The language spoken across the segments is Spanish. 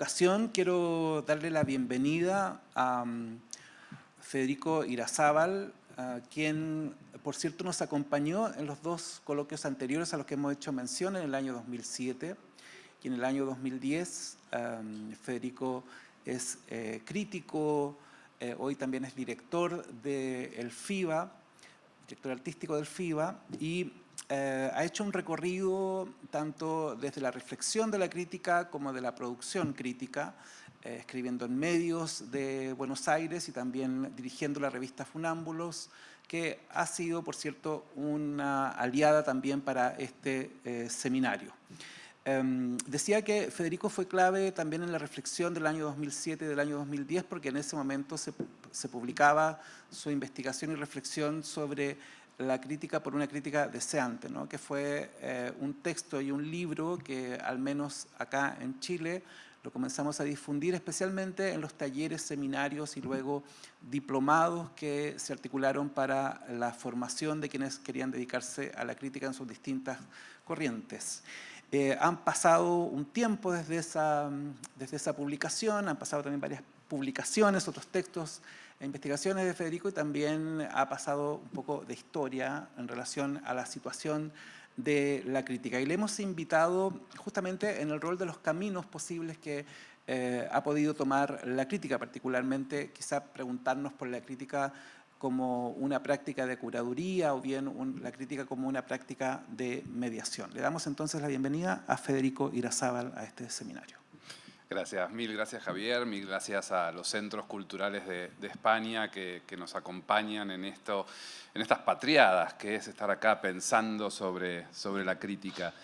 ocasión quiero darle la bienvenida a Federico Irarzábal, quien, por cierto, nos acompañó en los dos coloquios anteriores a los que hemos hecho mención en el año 2007 y en el año 2010. Federico es crítico, hoy también es director del FIBA, director artístico del FIBA, y ha hecho un recorrido tanto desde la reflexión de la crítica como de la producción crítica, escribiendo en medios de Buenos Aires y también dirigiendo la revista Funámbulos, que ha sido, por cierto, una aliada también para este seminario. Decía que Federico fue clave también en la reflexión del año 2007 y del año 2010, porque en ese momento se publicaba su investigación y reflexión sobre la crítica por una crítica deseante, ¿no? Que fue un texto y un libro que, al menos acá en Chile, lo comenzamos a difundir especialmente en los talleres, seminarios y luego diplomados que se articularon para la formación de quienes querían dedicarse a la crítica en sus distintas corrientes. Han pasado un tiempo desde esa publicación, han pasado también varias publicaciones, otros textos e investigaciones de Federico, y también ha pasado un poco de historia en relación a la situación de la crítica. Y le hemos invitado justamente en el rol de los caminos posibles que ha podido tomar la crítica, particularmente quizá preguntarnos por la crítica como una práctica de curaduría o bien la crítica como una práctica de mediación. Le damos entonces la bienvenida a Federico Irarzábal a este seminario. Gracias, mil gracias Javier, mil gracias a los centros culturales de España que nos acompañan en estas patriadas, que es estar acá pensando sobre la crítica.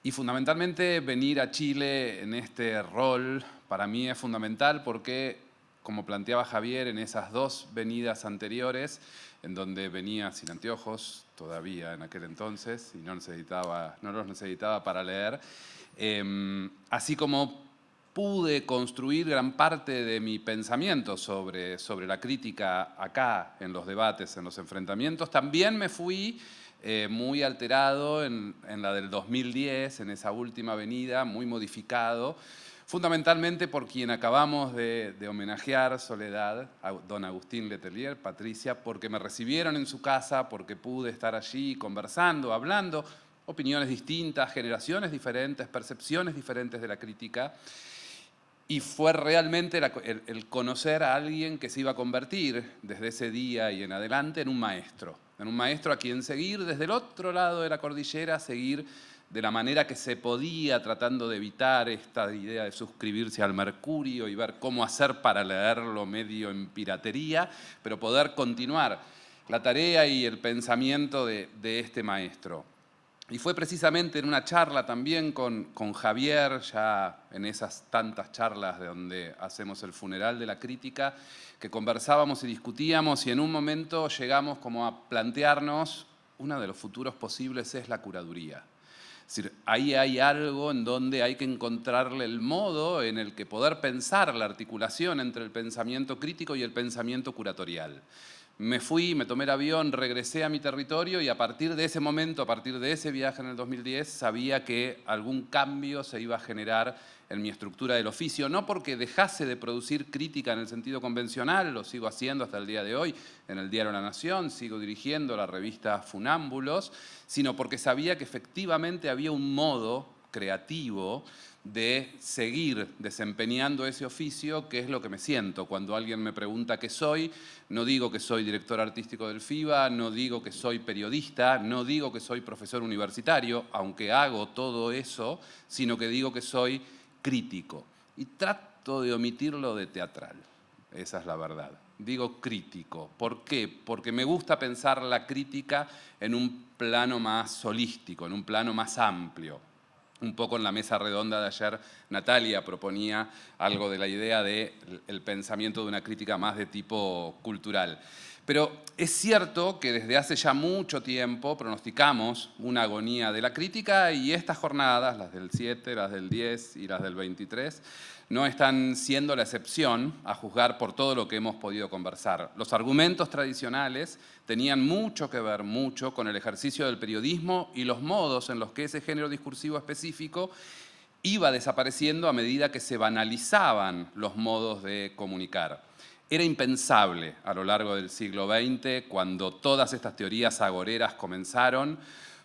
Y fundamentalmente venir a Chile en este rol para mí es fundamental porque, como planteaba Javier, en esas dos venidas anteriores, en donde venía sin anteojos todavía en aquel entonces y no los necesitaba para leer, así como pude construir gran parte de mi pensamiento sobre la crítica acá, en los debates, en los enfrentamientos. También me fui muy alterado en la del 2010, en esa última venida, muy modificado, fundamentalmente por quien acabamos de homenajear, Soledad, a don Agustín Letelier, Patricia, porque me recibieron en su casa, porque pude estar allí conversando, hablando, opiniones distintas, generaciones diferentes, percepciones diferentes de la crítica. Y fue realmente el conocer a alguien que se iba a convertir desde ese día y en adelante en un maestro a quien seguir desde el otro lado de la cordillera, seguir de la manera que se podía, tratando de evitar esta idea de suscribirse al Mercurio y ver cómo hacer para leerlo medio en piratería, pero poder continuar la tarea y el pensamiento de este maestro. Y fue precisamente en una charla también con Javier, ya en esas tantas charlas de donde hacemos el funeral de la crítica, que conversábamos y discutíamos, y en un momento llegamos como a plantearnos, uno de los futuros posibles es la curaduría. Es decir, ahí hay algo en donde hay que encontrarle el modo en el que poder pensar la articulación entre el pensamiento crítico y el pensamiento curatorial. Me fui, me tomé el avión, regresé a mi territorio y a partir de ese momento, a partir de ese viaje en el 2010, sabía que algún cambio se iba a generar en mi estructura del oficio. No porque dejase de producir crítica en el sentido convencional, lo sigo haciendo hasta el día de hoy en el diario La Nación, sigo dirigiendo la revista Funámbulos, sino porque sabía que efectivamente había un modo creativo de seguir desempeñando ese oficio, que es lo que me siento. Cuando alguien me pregunta qué soy, no digo que soy director artístico del FIBA, no digo que soy periodista, no digo que soy profesor universitario, aunque hago todo eso, sino que digo que soy crítico. Y trato de omitirlo de teatral, esa es la verdad. Digo crítico. ¿Por qué? Porque me gusta pensar la crítica en un plano más holístico, en un plano más amplio. Un poco en la mesa redonda de ayer, Natalia proponía algo de la idea del pensamiento de una crítica más de tipo cultural. Pero es cierto que desde hace ya mucho tiempo pronosticamos una agonía de la crítica y estas jornadas, las del 7, las del 10 y las del 23, no están siendo la excepción a juzgar por todo lo que hemos podido conversar. Los argumentos tradicionales tenían mucho que ver con el ejercicio del periodismo y los modos en los que ese género discursivo específico iba desapareciendo a medida que se banalizaban los modos de comunicar. Era impensable a lo largo del siglo XX, cuando todas estas teorías agoreras comenzaron,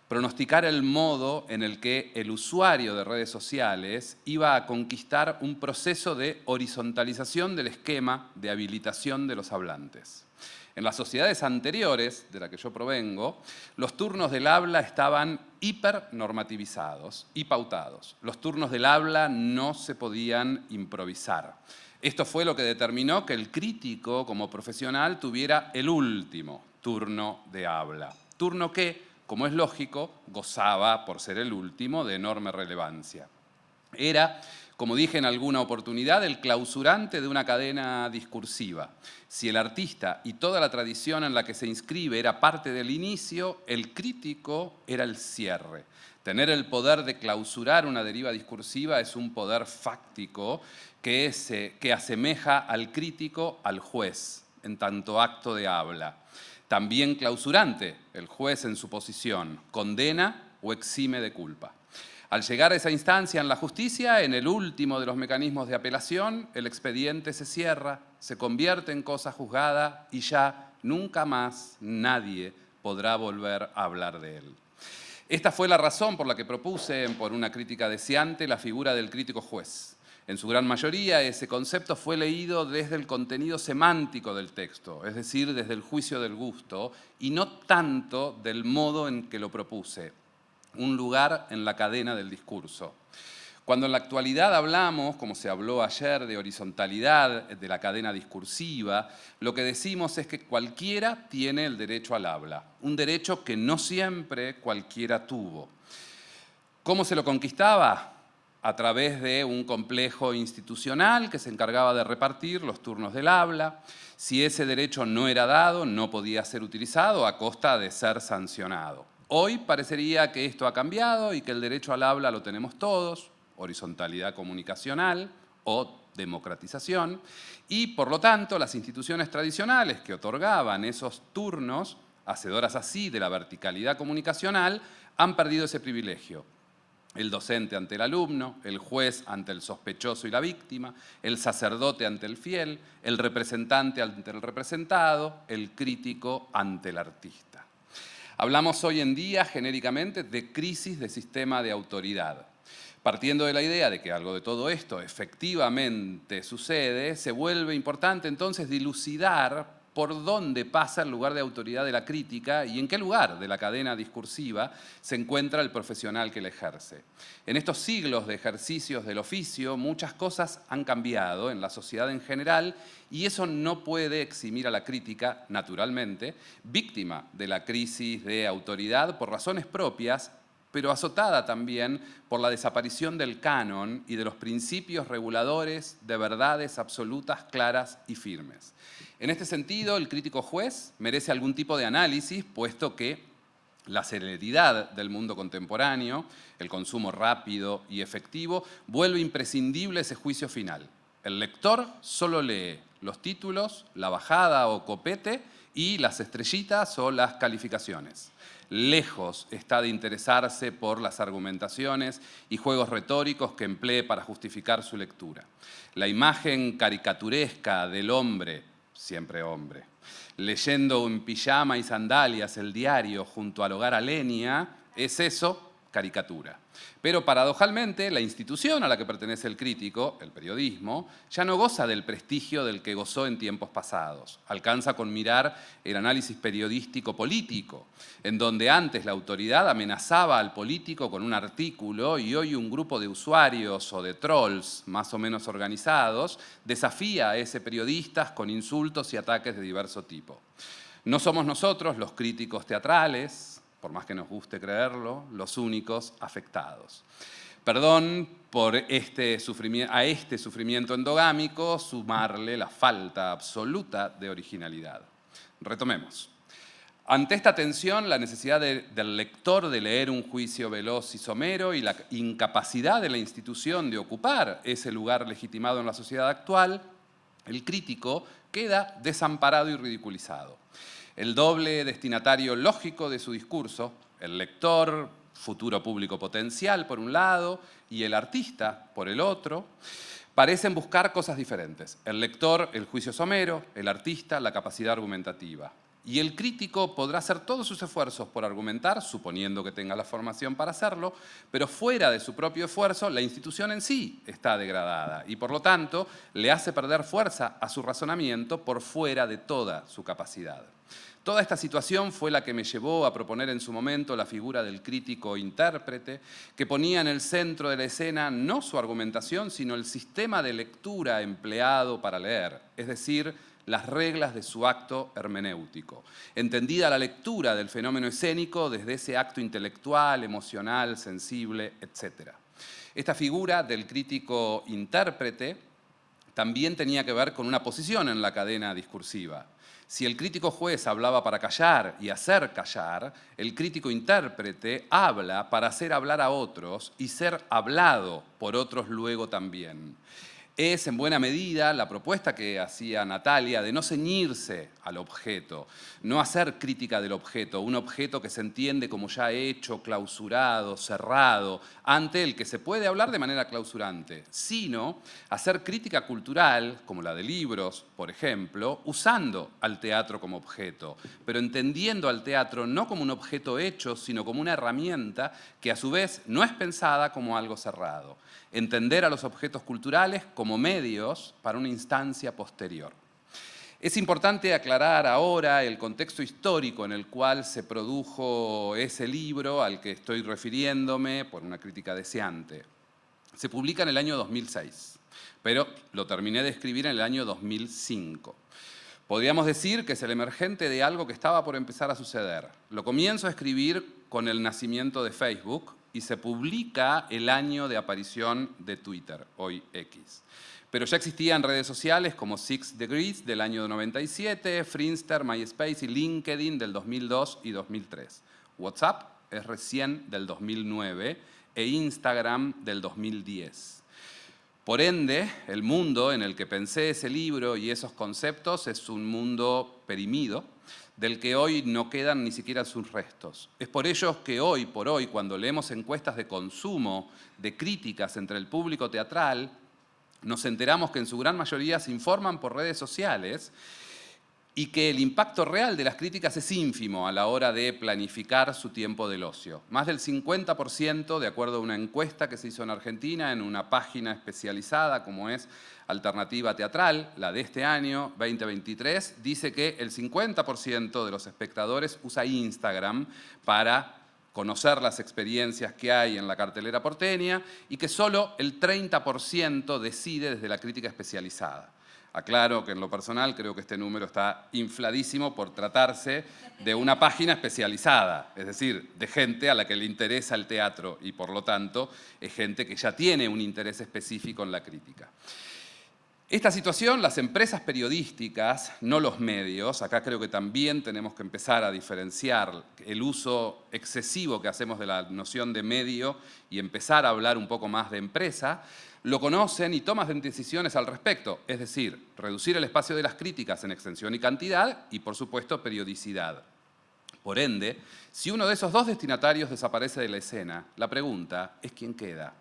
pronosticar el modo en el que el usuario de redes sociales iba a conquistar un proceso de horizontalización del esquema de habilitación de los hablantes. En las sociedades anteriores, de la que yo provengo, los turnos del habla estaban hipernormativizados y pautados. Los turnos del habla no se podían improvisar. Esto fue lo que determinó que el crítico, como profesional, tuviera el último turno de habla. Turno que, como es lógico, gozaba, por ser el último, de enorme relevancia. Era, como dije en alguna oportunidad, el clausurante de una cadena discursiva. Si el artista y toda la tradición en la que se inscribe era parte del inicio, el crítico era el cierre. Tener el poder de clausurar una deriva discursiva es un poder fáctico que asemeja al crítico al juez, en tanto acto de habla. También clausurante, el juez en su posición, condena o exime de culpa. Al llegar a esa instancia en la justicia, en el último de los mecanismos de apelación, el expediente se cierra, se convierte en cosa juzgada y ya nunca más nadie podrá volver a hablar de él. Esta fue la razón por la que propuse, por una crítica deseante, la figura del crítico juez. En su gran mayoría, ese concepto fue leído desde el contenido semántico del texto, es decir, desde el juicio del gusto, y no tanto del modo en que lo propuse, un lugar en la cadena del discurso. Cuando en la actualidad hablamos, como se habló ayer, de horizontalidad de la cadena discursiva, lo que decimos es que cualquiera tiene el derecho al habla, un derecho que no siempre cualquiera tuvo. ¿Cómo se lo conquistaba? A través de un complejo institucional que se encargaba de repartir los turnos del habla. Si ese derecho no era dado, no podía ser utilizado a costa de ser sancionado. Hoy parecería que esto ha cambiado y que el derecho al habla lo tenemos todos, horizontalidad comunicacional o democratización, y por lo tanto las instituciones tradicionales que otorgaban esos turnos, hacedoras así de la verticalidad comunicacional, han perdido ese privilegio. El docente ante el alumno, el juez ante el sospechoso y la víctima, el sacerdote ante el fiel, el representante ante el representado, el crítico ante el artista. Hablamos hoy en día genéricamente de crisis de sistema de autoridad. Partiendo de la idea de que algo de todo esto efectivamente sucede, se vuelve importante entonces dilucidar por dónde pasa el lugar de autoridad de la crítica y en qué lugar de la cadena discursiva se encuentra el profesional que la ejerce. En estos siglos de ejercicios del oficio, muchas cosas han cambiado en la sociedad en general y eso no puede eximir a la crítica, naturalmente, víctima de la crisis de autoridad por razones propias, pero azotada también por la desaparición del canon y de los principios reguladores de verdades absolutas, claras y firmes. En este sentido, el crítico juez merece algún tipo de análisis, puesto que la celeridad del mundo contemporáneo, el consumo rápido y efectivo, vuelve imprescindible ese juicio final. El lector solo lee los títulos, la bajada o copete y las estrellitas o las calificaciones. Lejos está de interesarse por las argumentaciones y juegos retóricos que emplee para justificar su lectura. La imagen caricaturesca del hombre, siempre hombre, leyendo en pijama y sandalias el diario junto al hogar a leña, es eso, caricatura. Pero paradojalmente, la institución a la que pertenece el crítico, el periodismo, ya no goza del prestigio del que gozó en tiempos pasados. Alcanza con mirar el análisis periodístico político, en donde antes la autoridad amenazaba al político con un artículo y hoy un grupo de usuarios o de trolls más o menos organizados desafía a ese periodista con insultos y ataques de diverso tipo. No somos nosotros, los críticos teatrales, por más que nos guste creerlo, los únicos afectados. Perdón por a este sufrimiento endogámico sumarle la falta absoluta de originalidad. Retomemos. Ante esta tensión, la necesidad del lector de leer un juicio veloz y somero y la incapacidad de la institución de ocupar ese lugar legitimado en la sociedad actual, el crítico queda desamparado y ridiculizado. El doble destinatario lógico de su discurso, el lector, futuro público potencial por un lado y el artista por el otro, parecen buscar cosas diferentes. El lector, el juicio somero; el artista, la capacidad argumentativa. Y el crítico podrá hacer todos sus esfuerzos por argumentar, suponiendo que tenga la formación para hacerlo, pero fuera de su propio esfuerzo, la institución en sí está degradada y, por lo tanto, le hace perder fuerza a su razonamiento por fuera de toda su capacidad. Toda esta situación fue la que me llevó a proponer en su momento la figura del crítico intérprete, que ponía en el centro de la escena no su argumentación, sino el sistema de lectura empleado para leer, es decir, las reglas de su acto hermenéutico, entendida la lectura del fenómeno escénico desde ese acto intelectual, emocional, sensible, etc. Esta figura del crítico intérprete también tenía que ver con una posición en la cadena discursiva. Si el crítico juez hablaba para callar y hacer callar, el crítico intérprete habla para hacer hablar a otros y ser hablado por otros luego también. Es, en buena medida, la propuesta que hacía Natalia de no ceñirse al objeto, no hacer crítica del objeto, un objeto que se entiende como ya hecho, clausurado, cerrado, ante el que se puede hablar de manera clausurante, sino hacer crítica cultural, como la de libros, por ejemplo, usando al teatro como objeto, pero entendiendo al teatro no como un objeto hecho, sino como una herramienta que a su vez no es pensada como algo cerrado. Entender a los objetos culturales como medios para una instancia posterior. Es importante aclarar ahora el contexto histórico en el cual se produjo ese libro al que estoy refiriéndome por una crítica deseante. Se publica en el año 2006, pero lo terminé de escribir en el año 2005. Podríamos decir que es el emergente de algo que estaba por empezar a suceder. Lo comienzo a escribir con el nacimiento de Facebook y se publica el año de aparición de Twitter, hoy X. Pero ya existían redes sociales como 6 Degrees del año 97, Friendster, MySpace y LinkedIn del 2002 y 2003. WhatsApp es recién del 2009 e Instagram del 2010. Por ende, el mundo en el que pensé ese libro y esos conceptos es un mundo perimido, del que hoy no quedan ni siquiera sus restos. Es por ello que hoy por hoy, cuando leemos encuestas de consumo, de críticas entre el público teatral, nos enteramos que en su gran mayoría se informan por redes sociales y que el impacto real de las críticas es ínfimo a la hora de planificar su tiempo del ocio. Más del 50%, de acuerdo a una encuesta que se hizo en Argentina en una página especializada como es Alternativa Teatral, la de este año, 2023, dice que el 50% de los espectadores usa Instagram para conocer las experiencias que hay en la cartelera porteña y que solo el 30% decide desde la crítica especializada. Aclaro que en lo personal creo que este número está infladísimo por tratarse de una página especializada, es decir, de gente a la que le interesa el teatro y por lo tanto es gente que ya tiene un interés específico en la crítica. Esta situación, las empresas periodísticas, no los medios, acá creo que también tenemos que empezar a diferenciar el uso excesivo que hacemos de la noción de medio y empezar a hablar un poco más de empresa, lo conocen y toman decisiones al respecto, es decir, reducir el espacio de las críticas en extensión y cantidad y, por supuesto, periodicidad. Por ende, si uno de esos dos destinatarios desaparece de la escena, la pregunta es ¿quién queda?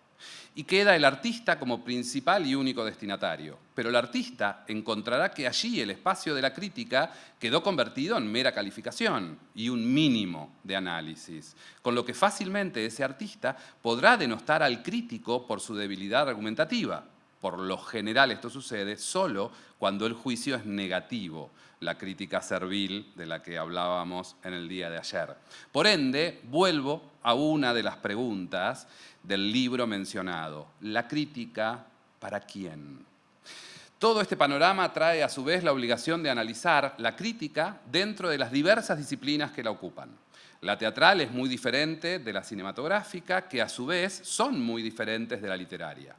Y queda el artista como principal y único destinatario. Pero el artista encontrará que allí el espacio de la crítica quedó convertido en mera calificación y un mínimo de análisis, con lo que fácilmente ese artista podrá denostar al crítico por su debilidad argumentativa. Por lo general esto sucede solo cuando el juicio es negativo, la crítica servil de la que hablábamos en el día de ayer. Por ende, vuelvo a una de las preguntas del libro mencionado. ¿La crítica para quién? Todo este panorama trae a su vez la obligación de analizar la crítica dentro de las diversas disciplinas que la ocupan. La teatral es muy diferente de la cinematográfica, que a su vez son muy diferentes de la literaria.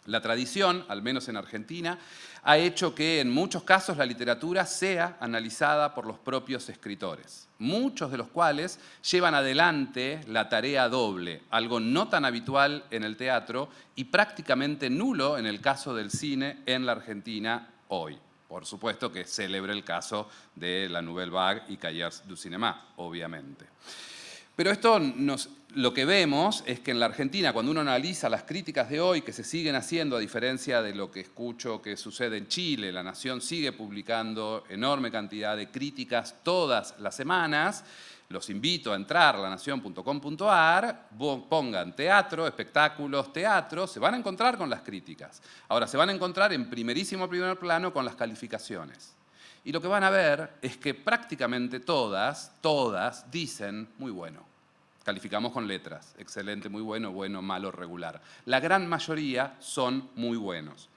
La tradición, al menos en Argentina, ha hecho que en muchos casos la literatura sea analizada por los propios escritores, muchos de los cuales llevan adelante la tarea doble, algo no tan habitual en el teatro y prácticamente nulo en el caso del cine en la Argentina hoy. Por supuesto que célebre el caso de la Nouvelle Vague y Cahiers du Cinéma, obviamente. Pero lo que vemos es que en la Argentina, cuando uno analiza las críticas de hoy que se siguen haciendo, a diferencia de lo que escucho que sucede en Chile, La Nación sigue publicando enorme cantidad de críticas todas las semanas. Los invito a entrar a lanacion.com.ar, pongan teatro, espectáculos, teatro, se van a encontrar con las críticas. Ahora, se van a encontrar en primer plano con las calificaciones. Y lo que van a ver es que prácticamente todas dicen muy bueno. Calificamos con letras, excelente, muy bueno, bueno, malo, regular. La gran mayoría son muy buenos.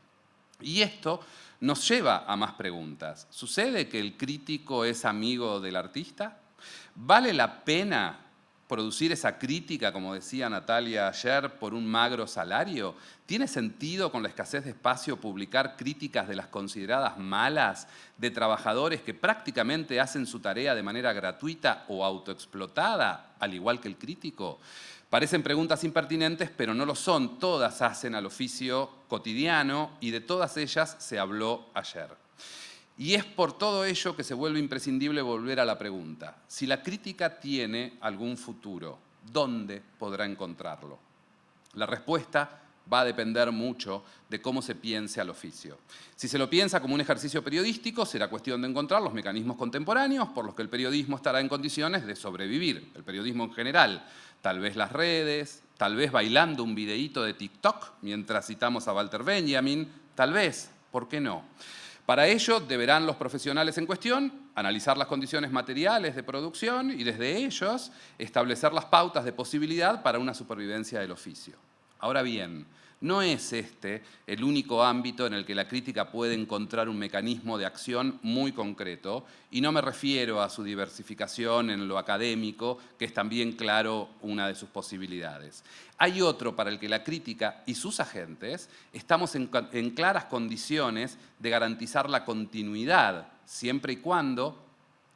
Y esto nos lleva a más preguntas. ¿Sucede que el crítico es amigo del artista? ¿Vale la pena producir esa crítica, como decía Natalia ayer, por un magro salario? ¿Tiene sentido con la escasez de espacio publicar críticas de las consideradas malas de trabajadores que prácticamente hacen su tarea de manera gratuita o autoexplotada, al igual que el crítico? Parecen preguntas impertinentes, pero no lo son. Todas hacen al oficio cotidiano y de todas ellas se habló ayer. Y es por todo ello que se vuelve imprescindible volver a la pregunta. Si la crítica tiene algún futuro, ¿dónde podrá encontrarlo? La respuesta va a depender mucho de cómo se piense al oficio. Si se lo piensa como un ejercicio periodístico, será cuestión de encontrar los mecanismos contemporáneos por los que el periodismo estará en condiciones de sobrevivir. El periodismo en general, tal vez las redes, tal vez bailando un videíto de TikTok mientras citamos a Walter Benjamin, tal vez, ¿por qué no? Para ello deberán los profesionales en cuestión analizar las condiciones materiales de producción y desde ellos establecer las pautas de posibilidad para una supervivencia del oficio. Ahora bien, no es este el único ámbito en el que la crítica puede encontrar un mecanismo de acción muy concreto, y no me refiero a su diversificación en lo académico, que es también, claro, una de sus posibilidades. Hay otro para el que la crítica y sus agentes estamos en claras condiciones de garantizar la continuidad, siempre y cuando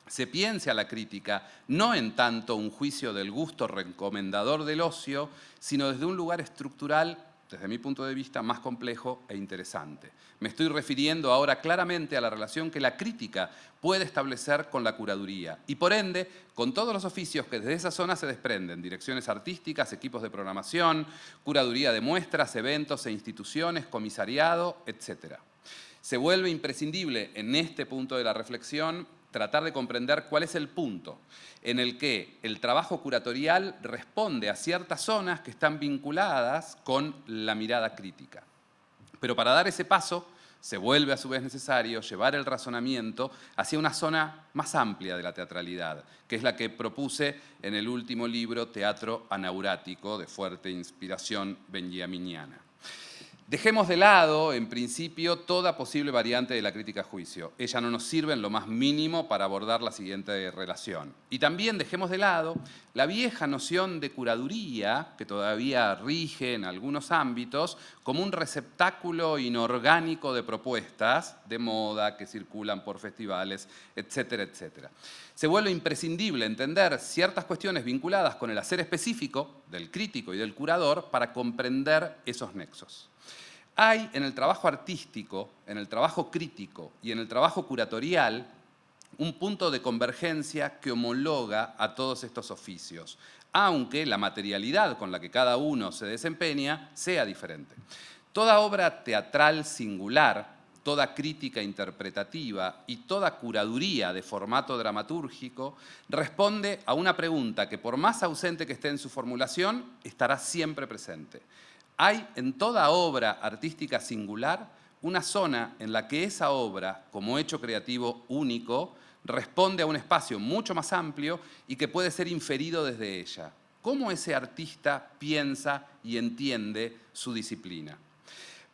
se piense a la crítica no en tanto un juicio del gusto recomendador del ocio, sino desde un lugar estructural, desde mi punto de vista, más complejo e interesante. Me estoy refiriendo ahora claramente a la relación que la crítica puede establecer con la curaduría y, por ende, con todos los oficios que desde esa zona se desprenden: direcciones artísticas, equipos de programación, curaduría de muestras, eventos e instituciones, comisariado, etc. Se vuelve imprescindible en este punto de la reflexión tratar de comprender cuál es el punto en el que el trabajo curatorial responde a ciertas zonas que están vinculadas con la mirada crítica. Pero para dar ese paso, se vuelve a su vez necesario llevar el razonamiento hacia una zona más amplia de la teatralidad, que es la que propuse en el último libro, Teatro Anaurático, de fuerte inspiración benjaminiana. Dejemos de lado, en principio, toda posible variante de la crítica a juicio. Ella no nos sirve en lo más mínimo para abordar la siguiente relación. Y también dejemos de lado la vieja noción de curaduría, que todavía rige en algunos ámbitos, como un receptáculo inorgánico de propuestas de moda que circulan por festivales, etcétera, etcétera. Se vuelve imprescindible entender ciertas cuestiones vinculadas con el hacer específico del crítico y del curador para comprender esos nexos. Hay en el trabajo artístico, en el trabajo crítico y en el trabajo curatorial un punto de convergencia que homologa a todos estos oficios, aunque la materialidad con la que cada uno se desempeña sea diferente. Toda obra teatral singular, toda crítica interpretativa y toda curaduría de formato dramatúrgico responde a una pregunta que, por más ausente que esté en su formulación, estará siempre presente. Hay en toda obra artística singular una zona en la que esa obra, como hecho creativo único, responde a un espacio mucho más amplio y que puede ser inferido desde ella. ¿Cómo ese artista piensa y entiende su disciplina?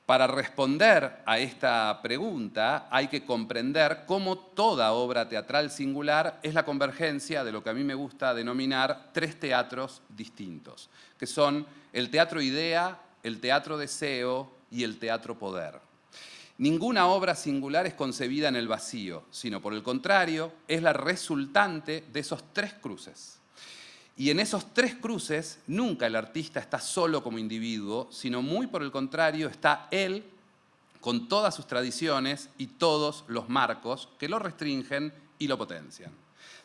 Para responder a esta pregunta hay que comprender cómo toda obra teatral singular es la convergencia de lo que a mí me gusta denominar tres teatros distintos, que son el teatro idea, el teatro deseo y el teatro poder. Ninguna obra singular es concebida en el vacío, sino por el contrario, es la resultante de esos tres cruces. Y en esos tres cruces nunca el artista está solo como individuo, sino muy por el contrario está él con todas sus tradiciones y todos los marcos que lo restringen y lo potencian.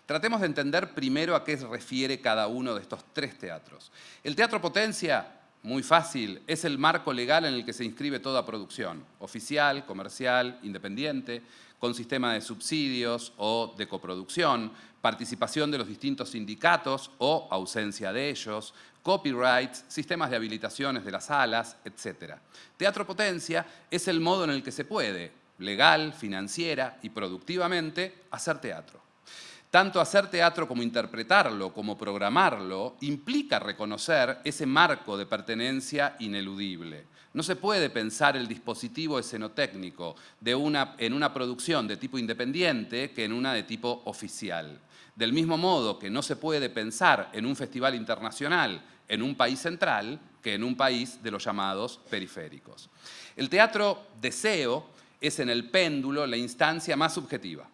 Tratemos de entender primero a qué se refiere cada uno de estos tres teatros. El teatro potencia, muy fácil, es el marco legal en el que se inscribe toda producción, oficial, comercial, independiente, con sistema de subsidios o de coproducción, participación de los distintos sindicatos o ausencia de ellos, copyrights, sistemas de habilitaciones de las salas, etc. Teatro potencia es el modo en el que se puede, legal, financiera y productivamente, hacer teatro. Tanto hacer teatro como interpretarlo, como programarlo, implica reconocer ese marco de pertenencia ineludible. No se puede pensar el dispositivo escenotécnico en una producción de tipo independiente que en una de tipo oficial. Del mismo modo que no se puede pensar en un festival internacional en un país central que en un país de los llamados periféricos. El teatro deseo es en el péndulo la instancia más subjetiva,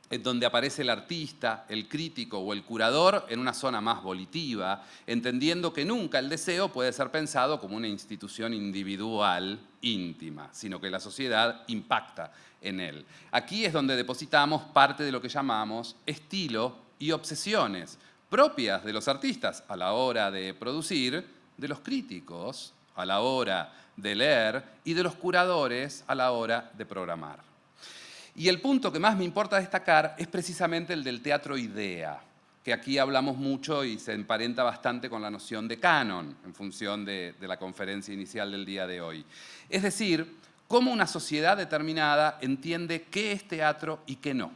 en donde aparece el artista, el crítico o el curador en una zona más volitiva, entendiendo que nunca el deseo puede ser pensado como una institución individual íntima, sino que la sociedad impacta en él. Aquí es donde depositamos parte de lo que llamamos estilo y obsesiones, propias de los artistas a la hora de producir, de los críticos a la hora de leer y de los curadores a la hora de programar. Y el punto que más me importa destacar es precisamente el del teatro idea, que aquí hablamos mucho y se emparenta bastante con la noción de canon, en función de la conferencia inicial del día de hoy. Es decir, cómo una sociedad determinada entiende qué es teatro y qué no.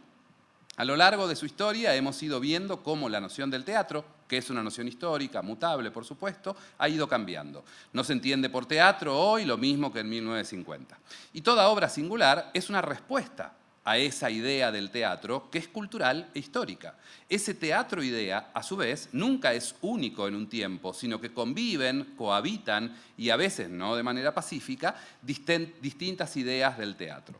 A lo largo de su historia hemos ido viendo cómo la noción del teatro, que es una noción histórica, mutable por supuesto, ha ido cambiando. No se entiende por teatro hoy lo mismo que en 1950. Y toda obra singular es una respuesta a esa idea del teatro que es cultural e histórica. Ese teatro-idea, a su vez, nunca es único en un tiempo, sino que conviven, cohabitan y a veces no de manera pacífica, distintas ideas del teatro.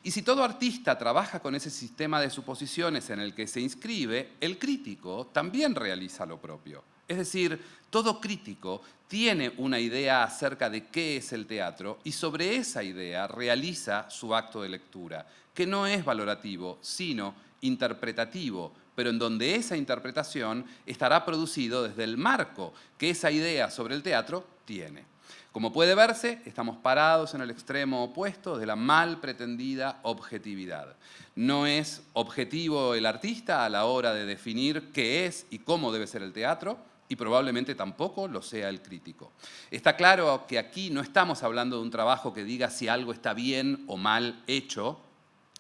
Y si todo artista trabaja con ese sistema de suposiciones en el que se inscribe, el crítico también realiza lo propio. Es decir, todo crítico tiene una idea acerca de qué es el teatro y sobre esa idea realiza su acto de lectura, que no es valorativo, sino interpretativo, pero en donde esa interpretación estará producido desde el marco que esa idea sobre el teatro tiene. Como puede verse, estamos parados en el extremo opuesto de la mal pretendida objetividad. No es objetivo el artista a la hora de definir qué es y cómo debe ser el teatro, y probablemente tampoco lo sea el crítico. Está claro que aquí no estamos hablando de un trabajo que diga si algo está bien o mal hecho,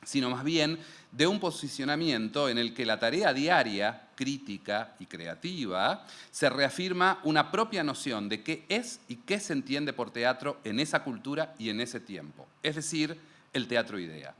sino más bien de un posicionamiento en el que la tarea diaria, crítica y creativa, se reafirma una propia noción de qué es y qué se entiende por teatro en esa cultura y en ese tiempo, es decir, el teatro-idea.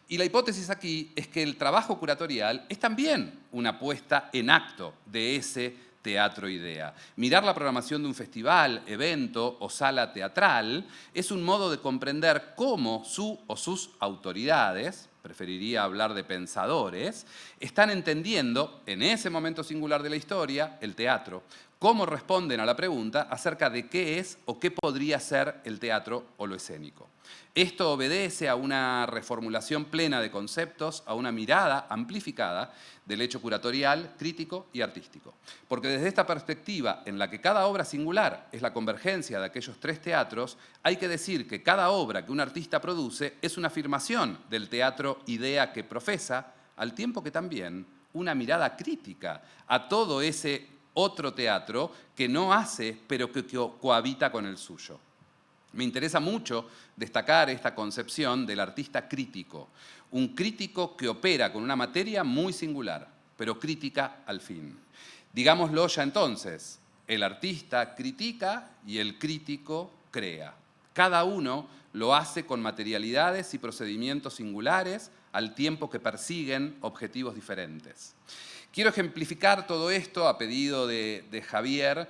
Y la hipótesis aquí es que el trabajo curatorial es también una puesta en acto de ese teatro-idea. Mirar la programación de un festival, evento o sala teatral es un modo de comprender cómo su o sus autoridades, preferiría hablar de pensadores, están entendiendo en ese momento singular de la historia, el teatro, cómo responden a la pregunta acerca de qué es o qué podría ser el teatro o lo escénico. Esto obedece a una reformulación plena de conceptos, a una mirada amplificada del hecho curatorial, crítico y artístico. Porque desde esta perspectiva, en la que cada obra singular es la convergencia de aquellos tres teatros, hay que decir que cada obra que un artista produce es una afirmación del teatro-idea que profesa, al tiempo que también una mirada crítica a todo ese otro teatro que no hace, pero que cohabita con el suyo. Me interesa mucho destacar esta concepción del artista crítico, un crítico que opera con una materia muy singular, pero crítica al fin. Digámoslo ya entonces, el artista critica y el crítico crea. Cada uno lo hace con materialidades y procedimientos singulares al tiempo que persiguen objetivos diferentes. Quiero ejemplificar todo esto a pedido de Javier,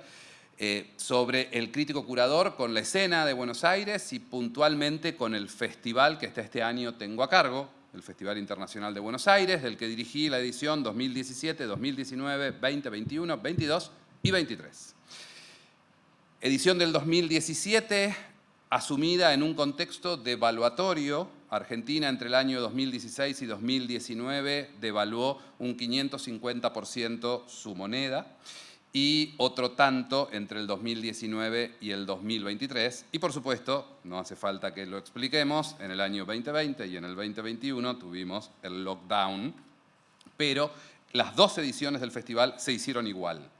sobre el crítico curador con la escena de Buenos Aires y puntualmente con el festival que este año tengo a cargo, el Festival Internacional de Buenos Aires, del que dirigí la edición 2017, 2019, 2021, 22 y 23. Edición del 2017, asumida en un contexto devaluatorio. Argentina entre el año 2016 y 2019 devaluó un 550% su moneda y otro tanto entre el 2019 y el 2023. Y por supuesto, no hace falta que lo expliquemos, en el año 2020 y en el 2021 tuvimos el lockdown, pero las dos ediciones del festival se hicieron igual.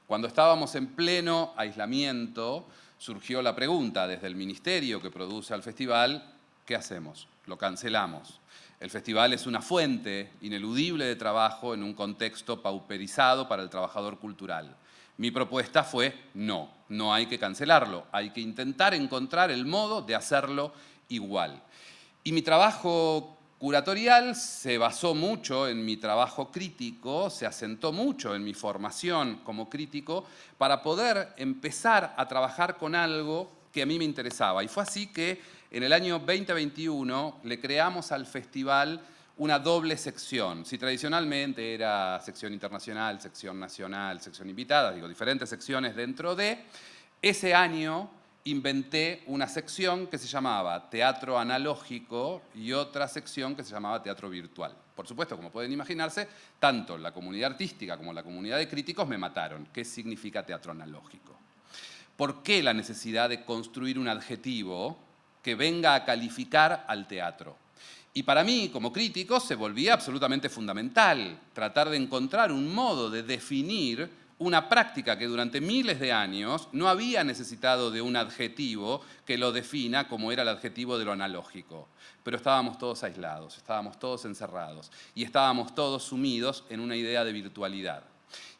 Cuando estábamos en pleno aislamiento, surgió la pregunta desde el ministerio que produce al festival, ¿qué hacemos? Lo cancelamos. El festival es una fuente ineludible de trabajo en un contexto pauperizado para el trabajador cultural. Mi propuesta fue, no hay que cancelarlo, hay que intentar encontrar el modo de hacerlo igual. Y mi trabajo curatorial se basó mucho en mi trabajo crítico, se asentó mucho en mi formación como crítico para poder empezar a trabajar con algo que a mí me interesaba. Y fue así que en el año 2021 le creamos al festival una doble sección. Si tradicionalmente era sección internacional, sección nacional, sección invitada, diferentes secciones dentro de, ese año inventé una sección que se llamaba Teatro Analógico y otra sección que se llamaba Teatro Virtual. Por supuesto, como pueden imaginarse, tanto la comunidad artística como la comunidad de críticos me mataron. ¿Qué significa teatro analógico? ¿Por qué la necesidad de construir un adjetivo que venga a calificar al teatro? Y para mí, como crítico, se volvía absolutamente fundamental tratar de encontrar un modo de definir una práctica que durante miles de años no había necesitado de un adjetivo que lo defina como era el adjetivo de lo analógico. Pero estábamos todos aislados, estábamos todos encerrados y estábamos todos sumidos en una idea de virtualidad.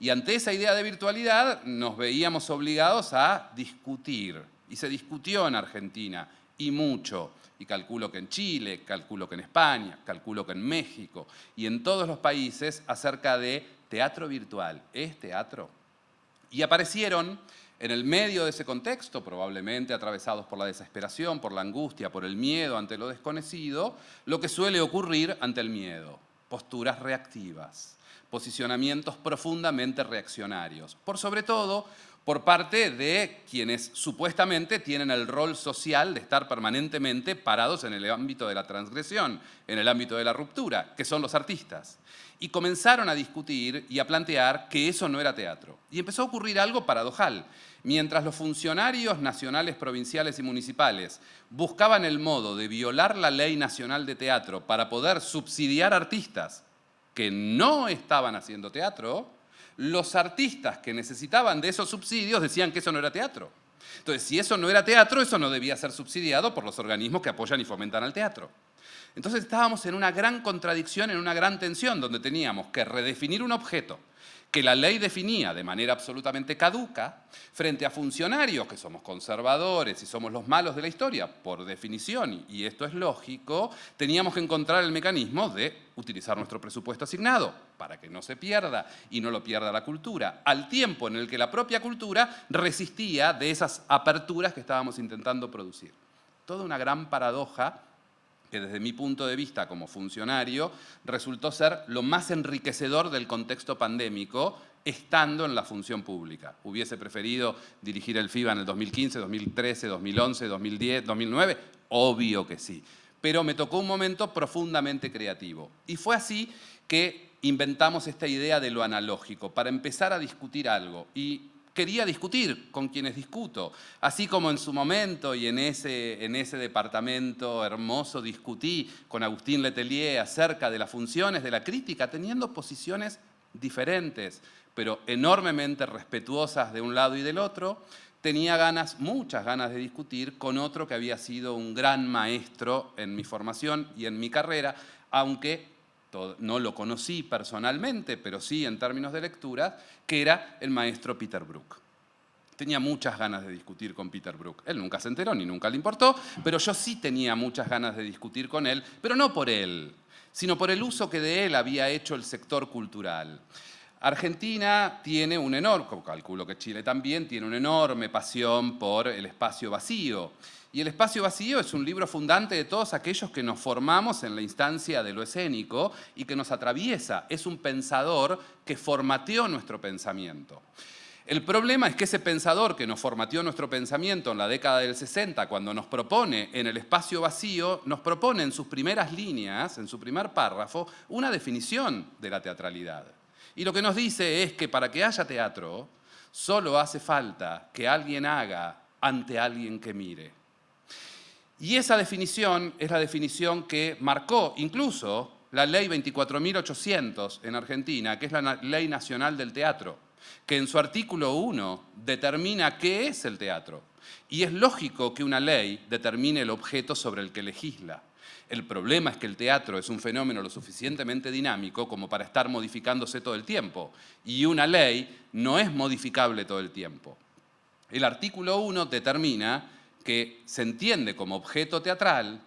Y ante esa idea de virtualidad nos veíamos obligados a discutir. Y se discutió en Argentina, y mucho. Y calculo que en Chile, calculo que en España, calculo que en México y en todos los países acerca de teatro virtual. ¿Es teatro? Y aparecieron en el medio de ese contexto, probablemente atravesados por la desesperación, por la angustia, por el miedo ante lo desconocido, lo que suele ocurrir ante el miedo. Posturas reactivas, posicionamientos profundamente reaccionarios. Por sobre todo, por parte de quienes supuestamente tienen el rol social de estar permanentemente parados en el ámbito de la transgresión, en el ámbito de la ruptura, que son los artistas. Y comenzaron a discutir y a plantear que eso no era teatro. Y empezó a ocurrir algo paradojal. Mientras los funcionarios nacionales, provinciales y municipales buscaban el modo de violar la Ley Nacional de Teatro para poder subsidiar artistas que no estaban haciendo teatro, los artistas que necesitaban de esos subsidios decían que eso no era teatro. Entonces, si eso no era teatro, eso no debía ser subsidiado por los organismos que apoyan y fomentan al teatro. Entonces estábamos en una gran contradicción, en una gran tensión, donde teníamos que redefinir un objeto que la ley definía de manera absolutamente caduca, frente a funcionarios que somos conservadores y somos los malos de la historia, por definición, y esto es lógico, teníamos que encontrar el mecanismo de utilizar nuestro presupuesto asignado para que no se pierda y no lo pierda la cultura, al tiempo en el que la propia cultura resistía de esas aperturas que estábamos intentando producir. Toda una gran paradoja que desde mi punto de vista como funcionario resultó ser lo más enriquecedor del contexto pandémico estando en la función pública. Hubiese preferido dirigir el FIBA en el 2015, 2013, 2011, 2010, 2009, obvio que sí. Pero me tocó un momento profundamente creativo. Y fue así que inventamos esta idea de lo analógico para empezar a discutir algo. Y quería discutir con quienes discuto, así como en su momento y en ese departamento hermoso discutí con Agustín Letelier acerca de las funciones de la crítica, teniendo posiciones diferentes, pero enormemente respetuosas de un lado y del otro, tenía muchas ganas de discutir con otro que había sido un gran maestro en mi formación y en mi carrera, aunque no lo conocí personalmente, pero sí en términos de lectura, que era el maestro Peter Brook. Tenía muchas ganas de discutir con Peter Brook. Él nunca se enteró ni nunca le importó, pero yo sí tenía muchas ganas de discutir con él, pero no por él, sino por el uso que de él había hecho el sector cultural. Argentina tiene un enorme, calculo que Chile también, tiene una enorme pasión por el espacio vacío. Y El espacio vacío es un libro fundante de todos aquellos que nos formamos en la instancia de lo escénico y que nos atraviesa. Es un pensador que formateó nuestro pensamiento. El problema es que ese pensador que nos formateó nuestro pensamiento en la década del 60, cuando nos propone en el espacio vacío, nos propone en sus primeras líneas, en su primer párrafo, una definición de la teatralidad. Y lo que nos dice es que para que haya teatro, solo hace falta que alguien haga ante alguien que mire. Y esa definición es la definición que marcó incluso la Ley 24.800 en Argentina, que es la Ley Nacional del Teatro, que en su artículo 1 determina qué es el teatro. Y es lógico que una ley determine el objeto sobre el que legisla. El problema es que el teatro es un fenómeno lo suficientemente dinámico como para estar modificándose todo el tiempo. Y una ley no es modificable todo el tiempo. El artículo 1 determina que se entiende como objeto teatral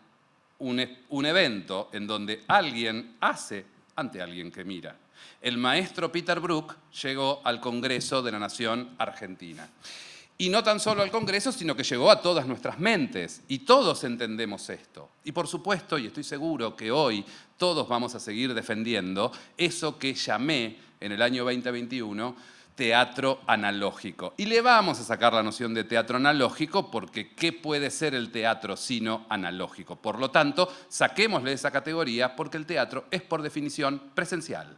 un evento en donde alguien hace ante alguien que mira. El maestro Peter Brook llegó al Congreso de la Nación Argentina. Y no tan solo al Congreso, sino que llegó a todas nuestras mentes. Y todos entendemos esto. Y por supuesto, y estoy seguro que hoy todos vamos a seguir defendiendo eso que llamé en el año 2021 teatro analógico. Y le vamos a sacar la noción de teatro analógico porque ¿qué puede ser el teatro sino analógico? Por lo tanto, saquémosle esa categoría porque el teatro es por definición presencial.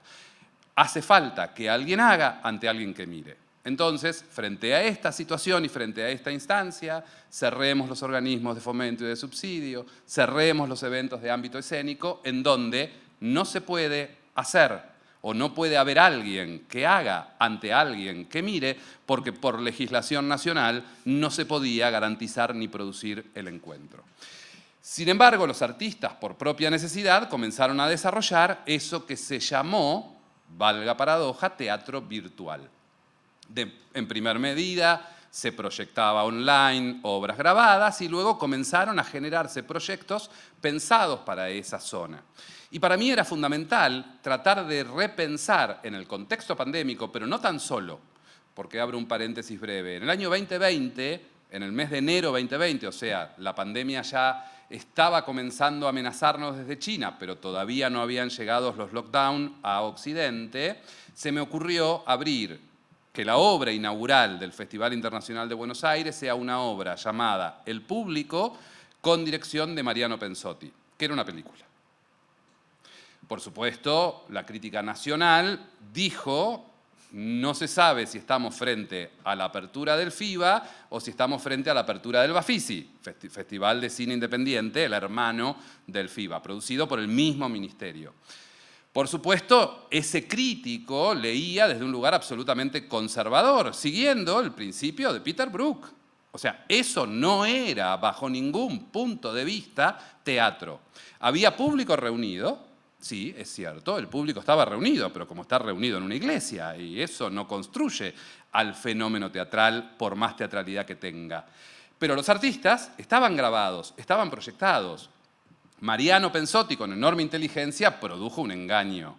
Hace falta que alguien haga ante alguien que mire. Entonces, frente a esta situación y frente a esta instancia, cerremos los organismos de fomento y de subsidio, cerremos los eventos de ámbito escénico en donde no se puede hacer o no puede haber alguien que haga ante alguien que mire, porque por legislación nacional no se podía garantizar ni producir el encuentro. Sin embargo, los artistas, por propia necesidad, comenzaron a desarrollar eso que se llamó, valga paradoja, teatro virtual. En primer medida se proyectaba online obras grabadas y luego comenzaron a generarse proyectos pensados para esa zona. Y para mí era fundamental tratar de repensar en el contexto pandémico, pero no tan solo, porque abro un paréntesis breve. En el año 2020, en el mes de enero 2020, o sea, la pandemia ya estaba comenzando a amenazarnos desde China, pero todavía no habían llegado los lockdowns a Occidente, se me ocurrió abrir que la obra inaugural del Festival Internacional de Buenos Aires sea una obra llamada El Público, con dirección de Mariano Pensotti, que era una película. Por supuesto, la crítica nacional dijo, no se sabe si estamos frente a la apertura del FIBA o si estamos frente a la apertura del Bafisi, Festival de Cine Independiente, el hermano del FIBA, producido por el mismo ministerio. Por supuesto, ese crítico leía desde un lugar absolutamente conservador, siguiendo el principio de Peter Brook. O sea, eso no era, bajo ningún punto de vista, teatro. Había público reunido, sí, es cierto, el público estaba reunido, pero como está reunido en una iglesia, y eso no construye al fenómeno teatral por más teatralidad que tenga. Pero los artistas estaban grabados, estaban proyectados. Mariano Pensotti, con enorme inteligencia, produjo un engaño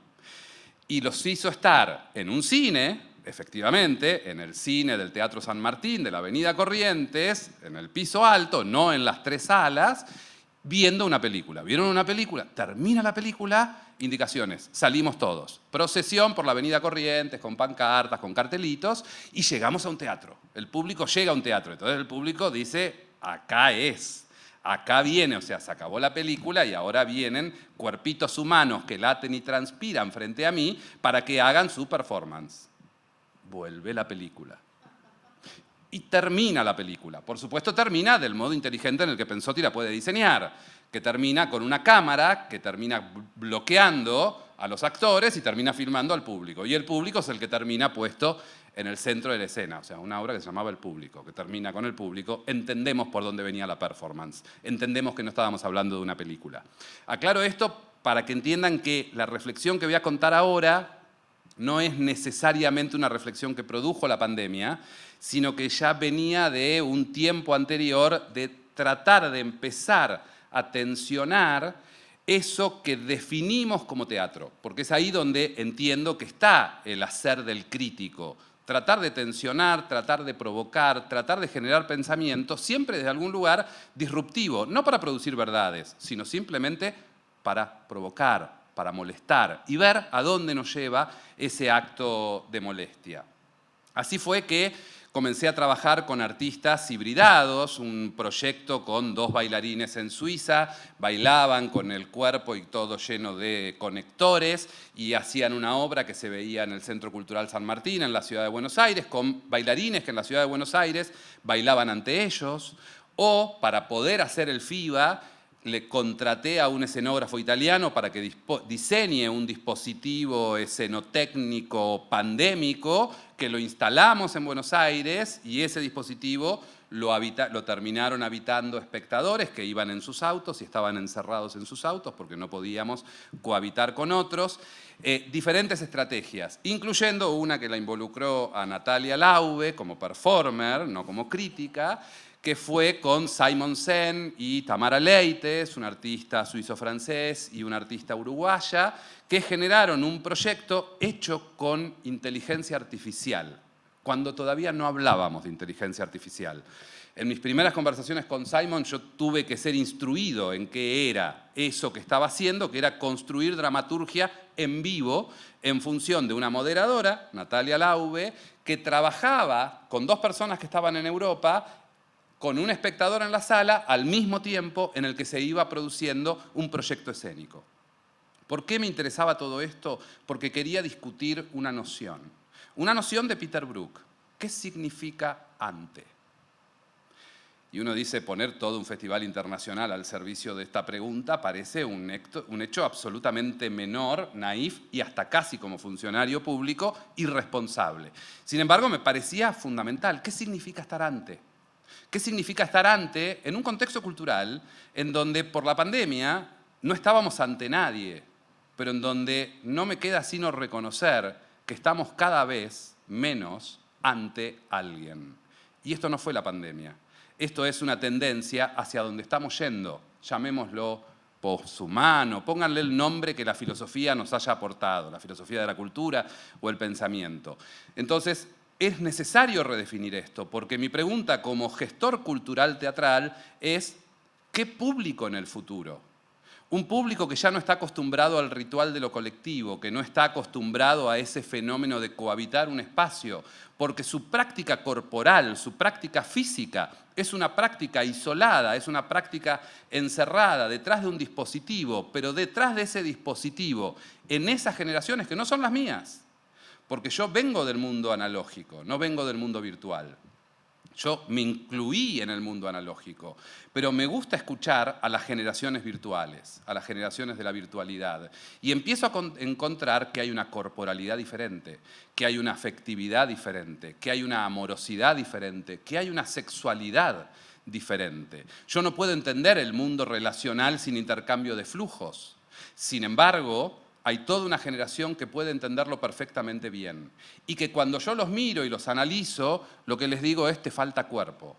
y los hizo estar en un cine, efectivamente, en el cine del Teatro San Martín, de la Avenida Corrientes, en el piso alto, no en las 3 salas, viendo una película. ¿Vieron una película? Termina la película, indicaciones, salimos todos. Procesión por la Avenida Corrientes, con pancartas, con cartelitos, y llegamos a un teatro. El público llega a un teatro, entonces el público dice, acá es. Acá viene, o sea, se acabó la película y ahora vienen cuerpitos humanos que laten y transpiran frente a mí para que hagan su performance. Vuelve la película. Y termina la película. Por supuesto, termina del modo inteligente en el que Pensotti la puede diseñar, que termina con una cámara que termina bloqueando a los actores y termina filmando al público. Y el público es el que termina puesto en el centro de la escena, o sea, una obra que se llamaba El Público, que termina con el público, entendemos por dónde venía la performance, entendemos que no estábamos hablando de una película. Aclaro esto para que entiendan que la reflexión que voy a contar ahora no es necesariamente una reflexión que produjo la pandemia, sino que ya venía de un tiempo anterior de tratar de empezar a tensionar eso que definimos como teatro, porque es ahí donde entiendo que está el hacer del crítico. Tratar de tensionar, tratar de provocar, tratar de generar pensamiento, siempre desde algún lugar disruptivo, no para producir verdades, sino simplemente para provocar, para molestar y ver a dónde nos lleva ese acto de molestia. Así fue que comencé a trabajar con artistas hibridados, un proyecto con 2 bailarines en Suiza, bailaban con el cuerpo y todo lleno de conectores y hacían una obra que se veía en el Centro Cultural San Martín, en la ciudad de Buenos Aires, con bailarines que en la ciudad de Buenos Aires bailaban ante ellos, o para poder hacer el FIBA, le contraté a un escenógrafo italiano para que diseñe un dispositivo escenotécnico pandémico que lo instalamos en Buenos Aires y ese dispositivo lo terminaron habitando espectadores que iban en sus autos y estaban encerrados en sus autos porque no podíamos cohabitar con otros. Diferentes estrategias, incluyendo una que la involucró a Natalia Laube como performer, no como crítica, que fue con Simon Sen y Tamara Leites, un artista suizo-francés y una artista uruguaya, que generaron un proyecto hecho con inteligencia artificial, cuando todavía no hablábamos de inteligencia artificial. En mis primeras conversaciones con Simon yo tuve que ser instruido en qué era eso que estaba haciendo, que era construir dramaturgia en vivo en función de una moderadora, Natalia Laube, que trabajaba con 2 personas que estaban en Europa, con un espectador en la sala, al mismo tiempo en el que se iba produciendo un proyecto escénico. ¿Por qué me interesaba todo esto? Porque quería discutir una noción de Peter Brook. ¿Qué significa ante? Y uno dice, poner todo un festival internacional al servicio de esta pregunta parece un hecho absolutamente menor, naif y hasta casi como funcionario público irresponsable. Sin embargo, me parecía fundamental. ¿Qué significa estar ante? ¿Qué significa estar ante en un contexto cultural en donde por la pandemia no estábamos ante nadie, pero en donde no me queda sino reconocer que estamos cada vez menos ante alguien? Y esto no fue la pandemia. Esto es una tendencia hacia donde estamos yendo, llamémoslo poshumano, pónganle el nombre que la filosofía nos haya aportado, la filosofía de la cultura o el pensamiento. Entonces, es necesario redefinir esto, porque mi pregunta como gestor cultural teatral es ¿qué público en el futuro? Un público que ya no está acostumbrado al ritual de lo colectivo, que no está acostumbrado a ese fenómeno de cohabitar un espacio, porque su práctica corporal, su práctica física, es una práctica aislada, es una práctica encerrada detrás de un dispositivo, pero detrás de ese dispositivo, en esas generaciones que no son las mías, porque yo vengo del mundo analógico, no vengo del mundo virtual. Yo me incluí en el mundo analógico, pero me gusta escuchar a las generaciones virtuales, a las generaciones de la virtualidad. Y empiezo a encontrar que hay una corporalidad diferente, que hay una afectividad diferente, que hay una amorosidad diferente, que hay una sexualidad diferente. Yo no puedo entender el mundo relacional sin intercambio de flujos. Sin embargo, hay toda una generación que puede entenderlo perfectamente bien. Y que cuando yo los miro y los analizo, lo que les digo es, te falta cuerpo.